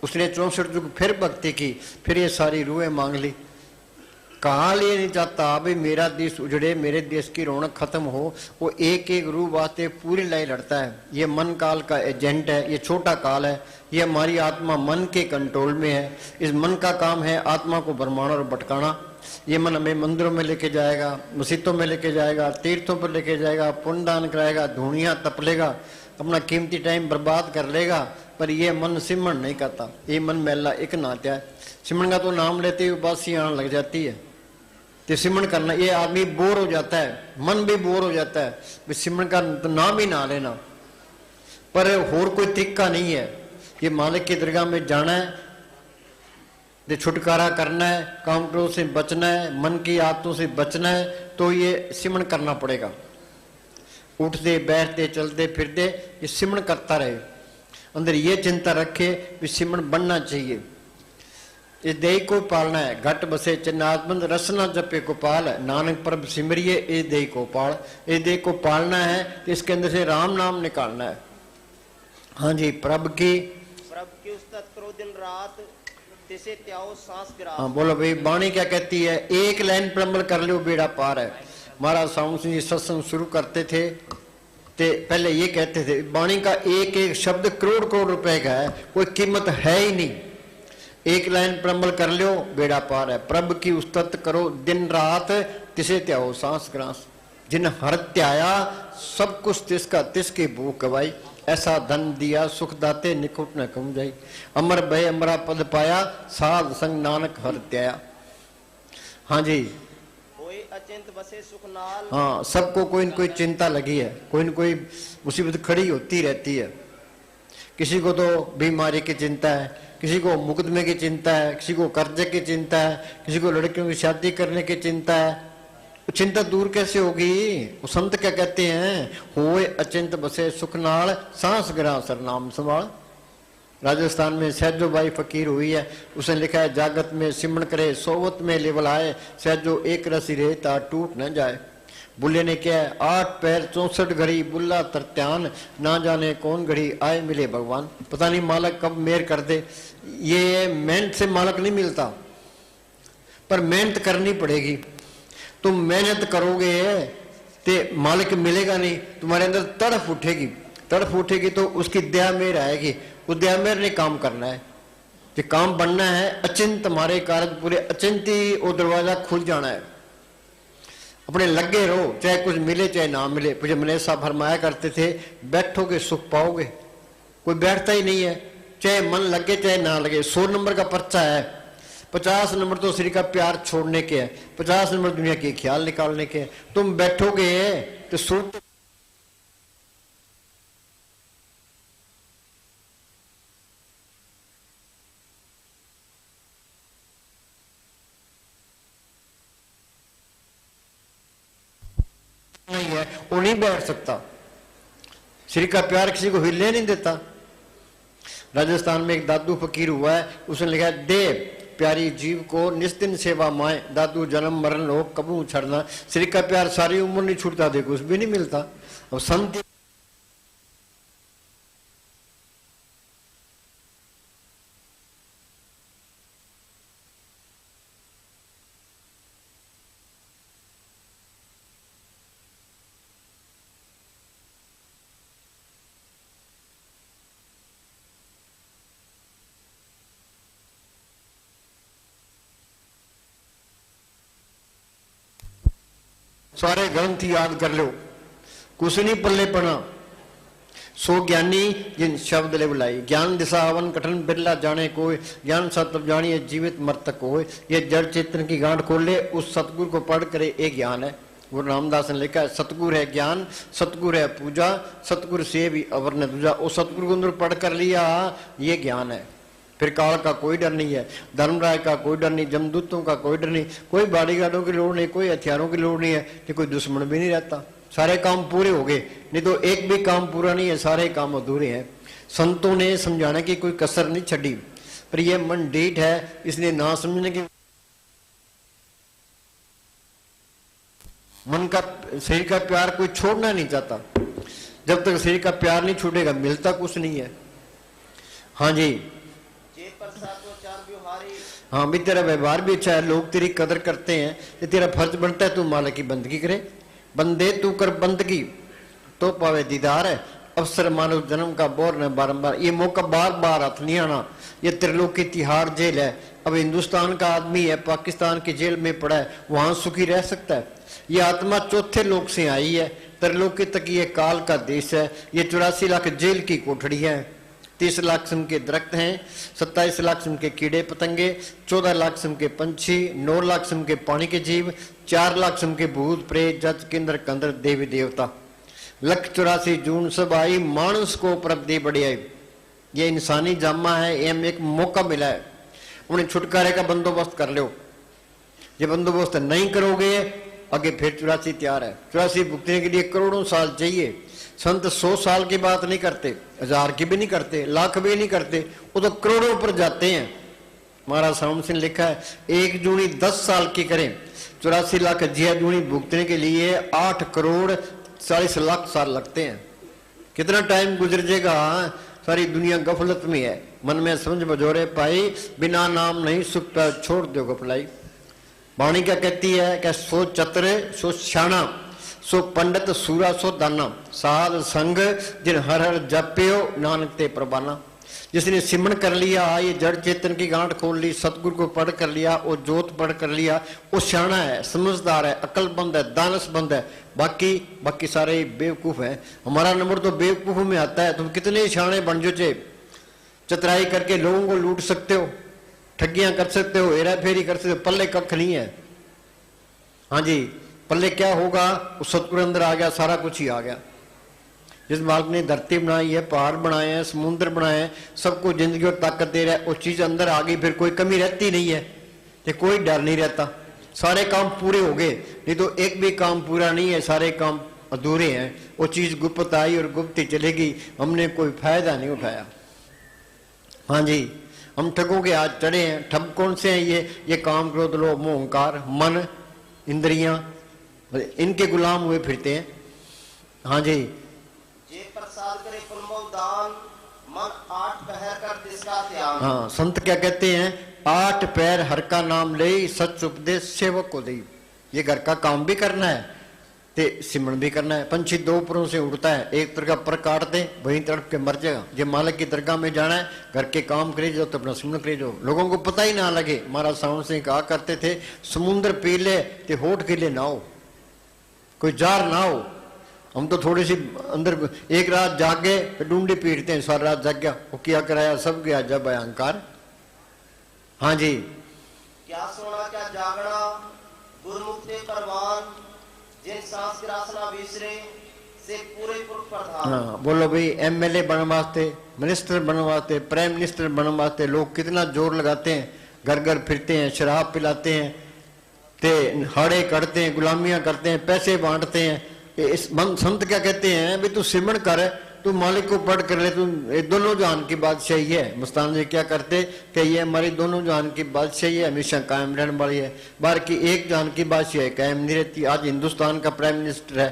उसने 64 युग फिर भक्ति की, फिर ये सारी रूहें मांग ली। काल ये नहीं चाहता भाई मेरा देश उजड़े, मेरे देश की रौनक खत्म हो। वो एक एक रूह वास्ते पूरी लड़ाई लड़ता है। ये मन काल का एजेंट है। ये छोटा काल है। ये हमारी आत्मा मन के कंट्रोल में है। इस मन का काम है आत्मा को भरमाना और भटकाना। ये मन हमें मंदिरों में लेके जाएगा, मस्जिदों में लेके जाएगा, तीर्थों पर लेके जाएगा, पुण्य दान कराएगा, धूणियां तप लेगा, अपना कीमती टाइम बर्बाद कर लेगा। पर ये मन सिमरण नहीं करता। ये मन मैला एक नात्या है। सिमरण का तो नाम लेते ही उबासी आने लग जाती है। तो सिमरण करना, ये आदमी बोर हो जाता है, मन भी बोर हो जाता है। सिमरण का तो नाम ही ना लेना। पर और कोई तरीका नहीं है। ये मालिक की दरगाह में जाना है, तो छुटकारा करना है, काम क्रोध से बचना है, मन की आदतों से बचना है, तो ये सिमरण करना पड़ेगा। उठते बैठते चलते फिरते ये सिमरण करता रहे। अंदर ये चिंता रखे कि सिमरण बनना चाहिए। इस देह को पालना है। घट बसे चिन्नात्मंद रसना जपे को पाल, नानक प्रभ सिमरिए इस देह को पाल। इस देह को पालना है तो इसके अंदर से राम नाम निकालना है। हाँ जी, प्रभ की उस्तत करो दिन रात, तिसे त्याओ सांस गिराओ। हाँ बोलो भाई, वाणी क्या कहती है? एक लाइन पर अमल कर लो बेड़ा पार है। महाराज साउंड सिंह जी सत्संग शुरू करते थे ते पहले ये कहते थे वाणी का एक एक शब्द करोड़ करोड़ रुपए का है, कोई कीमत है ही नहीं। एक लाइन पर अमल कर लो बेड़ा पार है। प्रभ की उस्तत करो दिन रात, तिसे त्याओ सांस ग्रास। जिन हर त्याया सब कुछ तिसका तिसके भूख गवाई। ऐसा धन दिया सुख दाते निकुट न कम जाई। अमर भय अमरा पद पाया, साध संग नानक हर त्याया। हाँ जी, कोई अचिंत बसे सुख नाल। हाँ, सबको कोई न कोई चिंता लगी है, कोई न कोई मुसीबत खड़ी होती रहती है। किसी को तो बीमारी की चिंता है, किसी को मुकदमे की चिंता है, किसी को कर्जे की चिंता है, किसी को लड़कियों की शादी करने की चिंता है। चिंता दूर कैसे होगी? वो संत क्या कहते हैं? होए अचिंत बसे सुख नाल, सांस गिरा सरनाम संभाल। राजस्थान में सहजो बाई फकीर हुई है, उसने लिखा है जागत में सिमरण करे, सोवत में लेवल आए, सहजो एक रसी रहे ता टूट न जाए। बुल्ले ने क्या है? 8 पैर 64 घड़ी बुल्ला तरत्यान, ना जाने कौन घड़ी आए मिले भगवान। पता नहीं मालक कब मेहर कर दे। ये मेहनत से मालक नहीं मिलता, पर मेहनत करनी पड़ेगी। तुम मेहनत करोगे ते मालिक मिलेगा नहीं, तुम्हारे अंदर तड़फ उठेगी। तड़फ उठेगी तो उसकी दया मेर आएगी। उस दया मेर ने काम करना है, तो काम बनना है। अचिंत हमारे कार्य पूरे अचिंत ही वो दरवाजा खुल जाना है। अपने लगे रहो, चाहे कुछ मिले चाहे ना मिले। मुझे मनीष साहब फरमाया करते थे बैठोगे सुख पाओगे। कोई बैठता ही नहीं है, चाहे मन लगे चाहे ना लगे। 100 नंबर का पर्चा है, 50 नंबर तो श्री का प्यार छोड़ने के है, 50 नंबर दुनिया के ख्याल निकालने के। तुम बैठोगे तो सुर नहीं है, वो नहीं बैठ सकता। श्री का प्यार किसी को हिले नहीं देता। राजस्थान में एक दादू फकीर हुआ है, उसने लिखा है दे प्यारी जीव को निस्दिन सेवा माए, दादू जन्म मरण हो कबू छड़ना। श्री का प्यार सारी उम्र नहीं छूटता, देखो कुछ भी नहीं मिलता। और संत सारे ग्रंथ याद कर लो, कुछ नहीं पल्ले पना। सो ज्ञानी जिन शब्द ले बुलाई, ज्ञान दिशा हवन कठिन बिरला जाने कोय, ज्ञान सत्व जानिए जीवित मर्तक होय। ये जड़ चेतन की गांठ खोल ले, उस सतगुरु को पढ़ करे एक ज्ञान है। गुरु रामदास ने लिखा है, सतगुरु है ज्ञान, सतगुरु है पूजा, सतगुरु से भी अवर न दूजा। उस सतगुरु को अंदर पढ़ कर लिया, ये ज्ञान है। फिर काल का कोई डर नहीं है, धर्मराय का कोई डर नहीं, जमदूतों का कोई डर नहीं, कोई बॉडीगार्डों की लोड़ नहीं, कोई हथियारों की लोड़ नहीं है, तो कोई दुश्मन भी नहीं रहता। सारे काम पूरे हो गए, नहीं तो एक भी काम पूरा नहीं है, सारे काम अधूरे हैं। संतों ने समझाने की कोई कसर नहीं छड़ी, पर यह मन डीठ है, इसलिए ना समझने की मन का शरीर का प्यार कोई छोड़ना नहीं चाहता। जब तक शरीर का प्यार नहीं छूटेगा मिलता कुछ नहीं है। हाँ जी, हाँ भी तेरा व्यवहार भी अच्छा है, लोग तेरी कदर करते हैं, ये तेरा फर्ज बनता है तू मालिक की बंदगी करे। बंदे तू कर बंदगी तो पावे दीदार है, अवसर मानव जन्म का बोर न बारंबार। ये मौका बार बार हाथ नहीं आना, ये त्रिलोक की तिहाड़ जेल है। अब हिंदुस्तान का आदमी है, पाकिस्तान की जेल में पड़ा है, वहां सुखी रह सकता है? ये आत्मा चौथे लोक से आई है, त्रिलोकी तक ये काल का देश है। ये 84 लाख जेल की कोठड़ी है, 30 लाख किस्म के दरख्त हैं, 27 लाख किस्म के कीड़े पतंगे, 14 लाख किस्म के पंछी, 9 लाख किस्म के पानी के जीव, 4 लाख किस्म के भूत प्रेत जज केंद्र कंदर देवी देवता। 184 जून सब आई, मानस को परब दे बढ़िया। ये इंसानी जामा है, ये हमें एक मौका मिला है, उन्हें छुटकारे का बंदोबस्त कर लो। ये बंदोबस्त नहीं करोगे आगे फिर 84 तैयार है। 84 भुगतने के लिए करोड़ों साल चाहिए। संत 100 साल की बात नहीं करते, 1000 की भी नहीं करते, लाख भी नहीं करते, वो तो करोड़ों पर जाते हैं। महाराज साम सिंह लिखा है, 1 जूनी 10 साल की करें, 84 लाख जिया जूनी भुगतने के लिए 8 करोड़ 40 लाख साल लगते हैं। कितना टाइम गुजर जाएगा? सारी दुनिया गफलत में है, मन में समझ बजोरे पाई, बिना नाम नहीं सुख पे छोड़ दो गफलाई। वाणी क्या कहती है कि सो चतुर सो श्याणा, सो पंडित सूरा सो दाना, साध संग जिन हर हर जप्यो नानक ते प्रबाना। जिसने सिमरन कर लिया, ये जड़ चेतन की गांठ खोल ली, सतगुरु को पढ़ कर लिया, वो जोत पढ़ कर लिया, वो श्याणा है, समझदार है, अकलमंद है, दानशमंद है। बाकी सारे बेवकूफ हैं। हमारा नंबर तो बेवकूफ में आता है। तुम कितने श्याणे बन जो चे, चतुराई करके लोगों को लूट सकते हो, ठगियां कर सकते हो, हेरा फेरी कर सकते हो, पल्ले कख नहीं है। हाँ जी, पल्ले क्या होगा? उस सतगुरु अंदर आ गया, सारा कुछ ही आ गया। जिस मालिक ने धरती बनाई है, पहाड़ बनाए हैं, समुद्र बनाए हैं, सबको जिंदगी और ताकत दे रहा है, वो चीज अंदर आ गई, फिर कोई कमी रहती नहीं है, तो कोई डर नहीं रहता। सारे काम पूरे हो गए, नहीं तो एक भी काम पूरा नहीं है, सारे काम अधूरे हैं। वो चीज गुप्त आई और गुप्त ही चलेगी, हमने कोई फायदा नहीं उठाया। हाँ जी, हम ठगों के हाथ चढ़े हैं। ठग कौन से हैं? ये काम, क्रोध, लोभ, मोह, अहंकार, मन, इंद्रियां, इनके गुलाम हुए फिरते हैं। हाँ जी, जे प्रसाद करे पुरमो दान, मन 8 पहर कर तिसका ध्यान। हाँ, संत क्या कहते हैं? 8 पैर हर का नाम ले, सच उपदेश सेवक को दे। ये घर का काम भी करना है, ते सिमरन भी करना है। पंछी 2 पुरों से उड़ता है, एक तरह का पर काट दे, वहीं तड़प के मर जाएगा। ये मालिक की दरगाह में जाना है, घर के काम करे जाओ तो अपना सिमरन करे जाओ, लोगों को पता ही ना लगे। महाराज सावन सिंह कहा करते थे, समुद्र पी ले ते होठ के लिए ना हो, कोई जार ना हो। हम तो थोड़ी सी अंदर एक रात जागे डूंडी पीटते हैं, सारी रात जाग गया, वो क्या कराया, सब गया जब अहंकार। हाँ जी, क्या सोना क्या जागना, गुरमुक्ति परवान, जिन सांस ग्रासना विसरे से पूरे पुरख प्रधान। हाँ बोलो भाई, एमएलए बनने वास्ते, मिनिस्टर बनने वास्ते, प्राइम मिनिस्टर बनने वास्ते लोग कितना जोर लगाते हैं, घर घर फिरते हैं, शराब पिलाते हैं, ते हाड़े करते हैं, गुलामियां करते हैं, पैसे बांटते हैं। इस संत क्या कहते हैं? भी तू सिमरन कर, तू मालिक को पढ़ कर ले, तू दोनों जहान की बादशाही है। मस्तान जी क्या करते कि ये हमारी दोनों जहान की बादशाही है, हमेशा कायम रहने वाली है। बाहर की एक जहान की बादशाही कायम नहीं रहती। आज हिंदुस्तान का प्राइम मिनिस्टर है,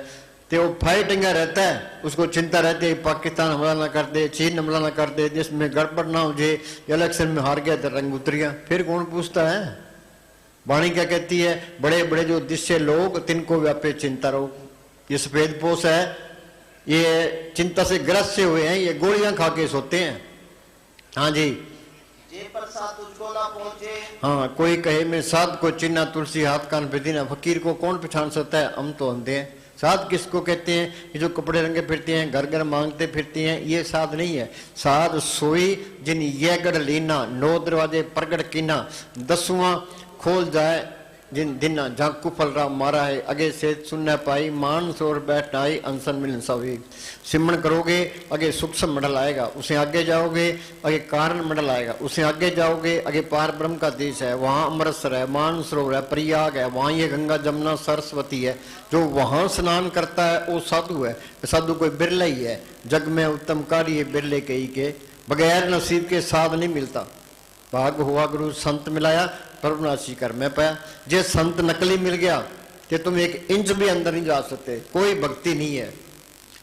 तो वो फाइटिंग रहता है, उसको चिंता रहती है पाकिस्तान हमला ना कर दे, चीन हमला ना कर दे, देश में गड़बड़ ना हो जाए, इलेक्शन में हार गया तो रंग उतर गया, फिर कौन पूछता है? वाणी क्या कहती है? बड़े बड़े जो दिशे लोग, तिनको व्यापे चिंता रहो। ये सफेद पोष है, ये चिंता से ग्रस्त से हुए हैं, ये गोलियां खा के सोते हैं। हाँ जी, जे प्रसाद तुझको ना पहुंचे। हाँ, कोई कहे मैं साध को चिन्ना तुलसी हाथ कान पे दीना, फकीर को कौन पहचान सकता है, हम तो अंधे हैं। साध किसको कहते हैं? ये जो कपड़े रंगे फिरते हैं, घर घर मांगते फिरते हैं, ये साध नहीं है। साध सोई जिन ये गढ़ लीना, 9 दरवाजे प्रगट कीना, 10वां खोल जाए जिन दिना, जहाँ कुफल राम मारा है, अगे से सुनना पाई, मान सोर बैठ आई, अनसन मिलन सभी। सिमरन करोगे आगे सूक्ष्म मंडल आएगा, उसे आगे जाओगे आगे कारण मंडल आएगा, उसे आगे जाओगे आगे पार ब्रह्म का देश है, वहाँ अमृतसर है, मानसरोवर है, प्रयाग है, वहाँ ये गंगा जमुना सरस्वती है। जो वहाँ स्नान करता है वो साधु है। साधु कोई बिरला ही है, जग में उत्तम कार्य बिरले कई के, बगैर नसीब के साध नहीं मिलता। भाग हुआ गुरु संत मिलाया, परवनाशी कर मैं पाया। जे संत नकली मिल गया तो तुम 1 इंच भी अंदर नहीं जा सकते, कोई भक्ति नहीं है।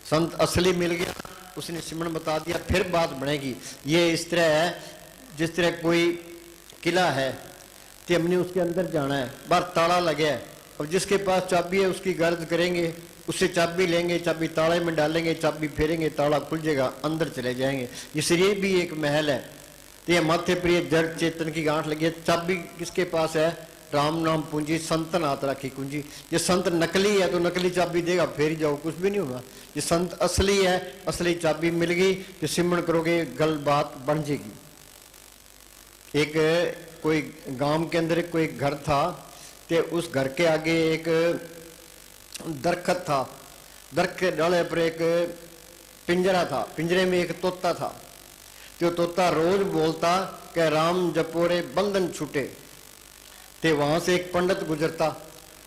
संत असली मिल गया, उसने सिमरन बता दिया, फिर बात बनेगी। ये इस तरह है जिस तरह कोई किला है तो हमने उसके अंदर जाना है, बाहर ताला लगे है, और जिसके पास चाबी है उसकी गर्ज करेंगे, उससे चाबी लेंगे, चाबी ताले में डालेंगे, चाबी फेरेंगे, ताला खुल जाएगा, अंदर चले जाएंगे। ये शरीर भी एक महल है, तो ये माथे पर ये जड़ चेतन की गांठ लगी है। चाबी किसके पास है? राम नाम पूंजी संतन हाथ राखी कुंजी। ये संत नकली है तो नकली चाबी देगा, फेर जाओ, कुछ भी नहीं होगा। ये संत असली है, असली चाबी मिल गई तो सिमरन करोगे, गल बात बन जाएगी। एक कोई गांव के अंदर कोई घर था, तो उस घर के आगे एक दरखत था, दरख्त के डाले पर एक पिंजरा था, पिंजरे में एक तोता था। तो तोता रोज बोलता कि राम जपोरे बंधन छूटे। ते वहां से एक पंडित गुजरता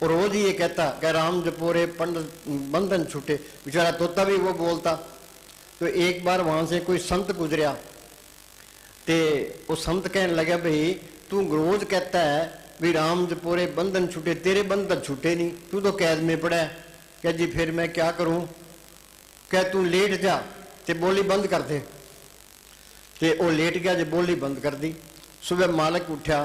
और रोज ही ये कहता कि राम जपोरे पंडित बंधन छूटे। बेचारा तोता भी वो बोलता। तो एक बार वहां से कोई संत गुजरिया, ते वो संत कहने लगा, भाई तू रोज कहता है भी राम जपोरे बंधन छूटे, तेरे बंधन छूटे नहीं, तू तो कैद में पड़ा है। कह जी फिर मैं क्या करूं? कह तू लेट जा ते बोली बंद कर दे। ते वो लेट गया, जो बोली बंद कर दी। सुबह मालिक उठा,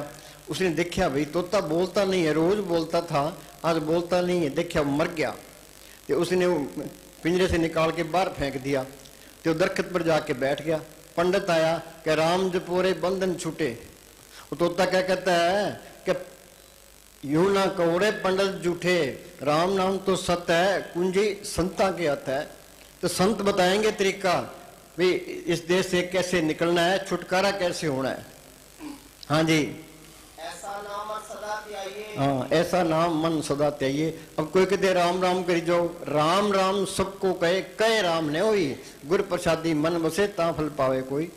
उसने देखा भाई तोता बोलता नहीं है, रोज बोलता था, आज बोलता नहीं है, देखा मर गया। तो उसने पिंजरे से निकाल के बाहर फेंक दिया। तो दरख्त पर जाके बैठ गया। पंडित आया कि राम जपोरे बंधन छूटे। वो तोता क्या कहता है कि यूं ना कहोरे पंडित झूठे, राम नाम तो सत्य है, कुंजी संता के हाथ है। तो संत बताएंगे तरीका, भाई इस देश से कैसे निकलना है, छुटकारा कैसे होना है। हाँ जी, ऐसा नाम मन सदा त्याइए। हाँ, ऐसा नाम मन सदा त्याइए। अब कोई कहते राम राम करी जाओ, राम राम सबको कहे, कहे राम ने होई, गुर प्रसादी मन बसे ता फल पावे कोई।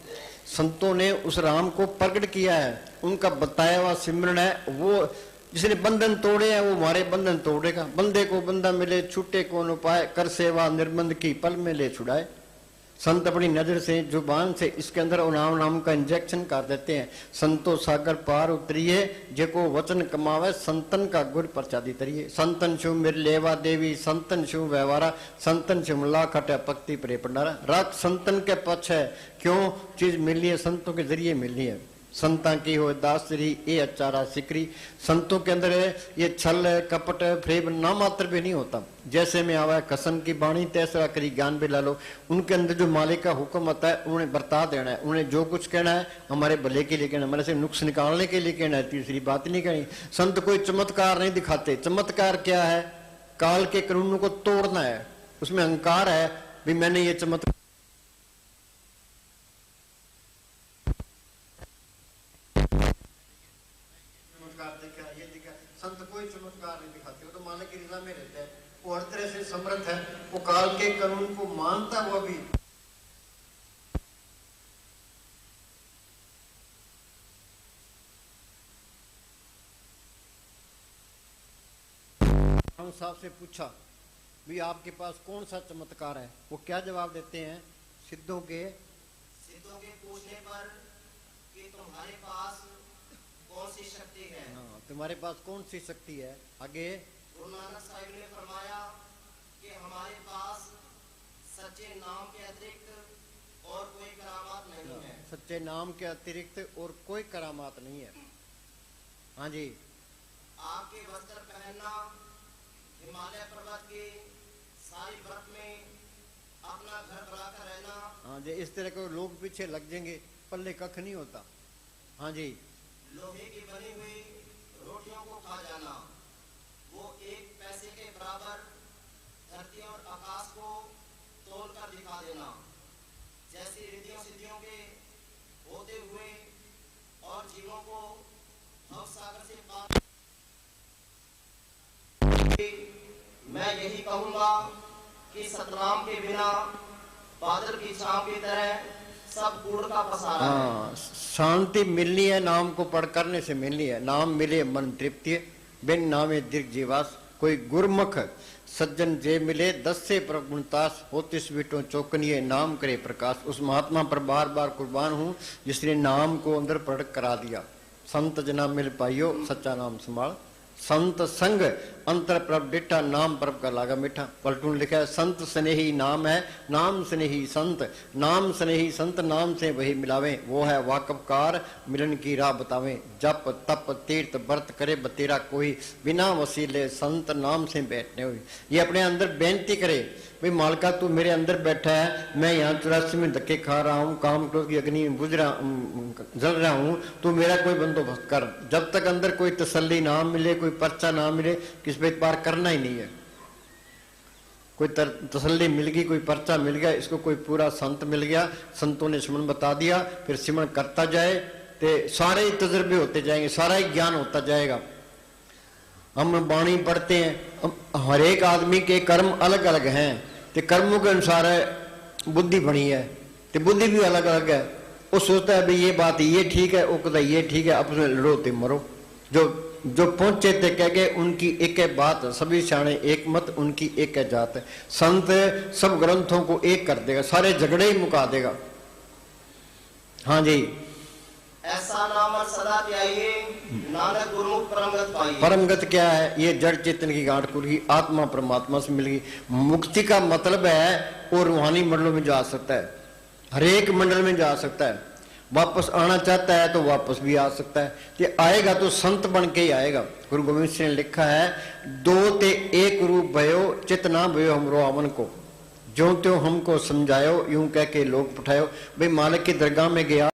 संतों ने उस राम को प्रकट किया है, उनका बताया हुआ सिमरन है। वो जिसने बंधन तोड़े हैं वो हमारे बंधन तोड़ेगा। बंदे को बंदा मिले, छूटे कौन उपाय, कर सेवा निर्बंध की पल में ले छुड़ाए। संत अपनी नजर से, जुबान से इसके अंदर नाम नाम का इंजेक्शन कर देते हैं। संतो सागर पार उतरिए, जेको वचन कमावे, संतन का गुर प्रसादी तरिए। संतन शु मिर लेवा देवी, संतन शु व्यवहारा, संतन शु लाख हटे भक्ति प्रे पंडारा। राख संतन के पक्ष है, क्यों चीज मिलनी है, संतों के जरिए मिलनी है। संता की हो दासरी ये अचारा सिकरी। संतों के अंदर ये छल कपट फ्रेब ना मात्र भी नहीं होता। जैसे में आवा कसम की बाणी तैसरा करी ज्ञान भी ला लो। उनके अंदर जो मालिक का हुक्म आता है उन्हें बरता देना है। उन्हें जो कुछ कहना है हमारे भले के लिए कहना, हमारे से नुक्स निकालने के लिए कहना है, तीसरी बात नहीं कहनी। संत कोई चमत्कार नहीं दिखाते। चमत्कार क्या है? काल के कानूनों को तोड़ना है। उसमें अहंकार है भी मैंने ये चमत्कार संत कोई चमत्कार नहीं दिखाते। वो तो मालिक की रजा में रहता है, वो हर तरह से समर्थ है, वो काल के कानून को मानता हुआ भी। हम साहब से पूछा भी आपके पास कौन सा चमत्कार है, वो क्या जवाब देते हैं? सिद्धों के पूछने पर कि तुम्हारे पास कौन सी शक्ति है। हाँ, तुम्हारे पास कौन सी शक्ति है? आगे गुरु नानक साहिब ने फरमाया कि हमारे पास सच्चे नाम के अतिरिक्त और कोई करामात नहीं है। सच्चे नाम के अतिरिक्त और कोई करामात नहीं है। हाँ जी, आपके वस्त्र पहनना, हिमालय पर्वत के सारी बर्फ में अपना घर बनाकर रहना। हाँ जी, इस तरह के लोग पीछे लग जाएंगे, पल्ले कख नहीं होता। हाँ जी। लोहे की बनी हुई रोटियों को खा जाना, वो एक पैसे के बराबर धरती और आकाश को तोल कर दिखा देना, जैसी रिद्धियों सिद्धियों के होते हुए और जीवों को भवसागर से पार। मैं यही कहूंगा कि सतनाम के बिना बादल की छांव की तरह सब कूड़ का पसारा है। हाँ, शांति मिलनी है, नाम को पढ़ करने से मिलनी है। नाम मिले मन तृप्ति, बिन नामे दीर्घ जीवास। कोई गुरमुख सज्जन जे मिले, 10 से प्रगुणतास, 34 बीटों चौकनिए नाम करे प्रकाश। उस महात्मा पर बार बार कुर्बान हूं जिसने नाम को अंदर प्रकट करा दिया। संत जना मिल पाइयो, सच्चा नाम संभाल। संत संग अंतर प्रभ डिठा, नाम प्रभ का लागा मीठा। पलटून लिखा है, संत स्नेही नाम है, नाम स्नेही संत। नाम स्नेही संत, नाम से वही मिलावे। वो है वाकफकार, मिलन की राह बतावे। जप तप तीर्थ व्रत करे बतेरा कोई, बिना वसीले संत नाम से बैठने हुई। ये अपने अंदर बेनती करे, भाई मालका तू मेरे अंदर बैठा है, मैं यहाँ 84 में धक्के खा रहा हूँ, काम क्रोध की अग्नि में बुझ रहा जल रहा हूँ, तू मेरा कोई बंदोबस्त कर। जब तक अंदर कोई तसल्ली ना मिले, कोई पर्चा ना मिले, किस पे पार करना ही नहीं है। कोई तसल्ली मिल गई, कोई पर्चा मिल गया, इसको कोई पूरा संत मिल गया, संतों ने सिमरन बता दिया, फिर सिमरन करता जाए तो सारे ही तजुर्बे होते जाएंगे, सारा ही ज्ञान होता जाएगा। हम वाणी पढ़ते हैं, हर एक आदमी के कर्म अलग अलग हैं, तो कर्मों के अनुसार बुद्धि बनी है, तो बुद्धि भी अलग अलग है। वो सोचता है भाई ये बात ये ठीक है, वो कहता ये ठीक है, अपने लड़ो ते मरो। जो पहुंचे थे कह गए, उनकी एक है बात, सभी सियाणे एक मत, उनकी एक है जात। संत सब ग्रंथों को एक कर देगा, सारे झगड़े ही मुका देगा। हाँ जी। ऐसा नाम सदा त्याइए, नानक गुरुमुख परमगत पाइए। परमगत क्या है? ये जड़ चेतन की गांठ खुल गई, आत्मा परमात्मा से मिल गई। मुक्ति का मतलब है वो रूहानी मंडलों में जा सकता है, हर एक मंडल में जा सकता है। वापस आना चाहता है तो वापस भी आ सकता है, ये आएगा तो संत बन के ही आएगा। गुरु गोविंद सिंह ने लिखा है, 2 ते 1 रूप भयो, चितना भयो हमरो आवन को। जो त्यों हमको समझायो, यूं कह के लोग पठायो। भाई मालिक की दरगाह में गया,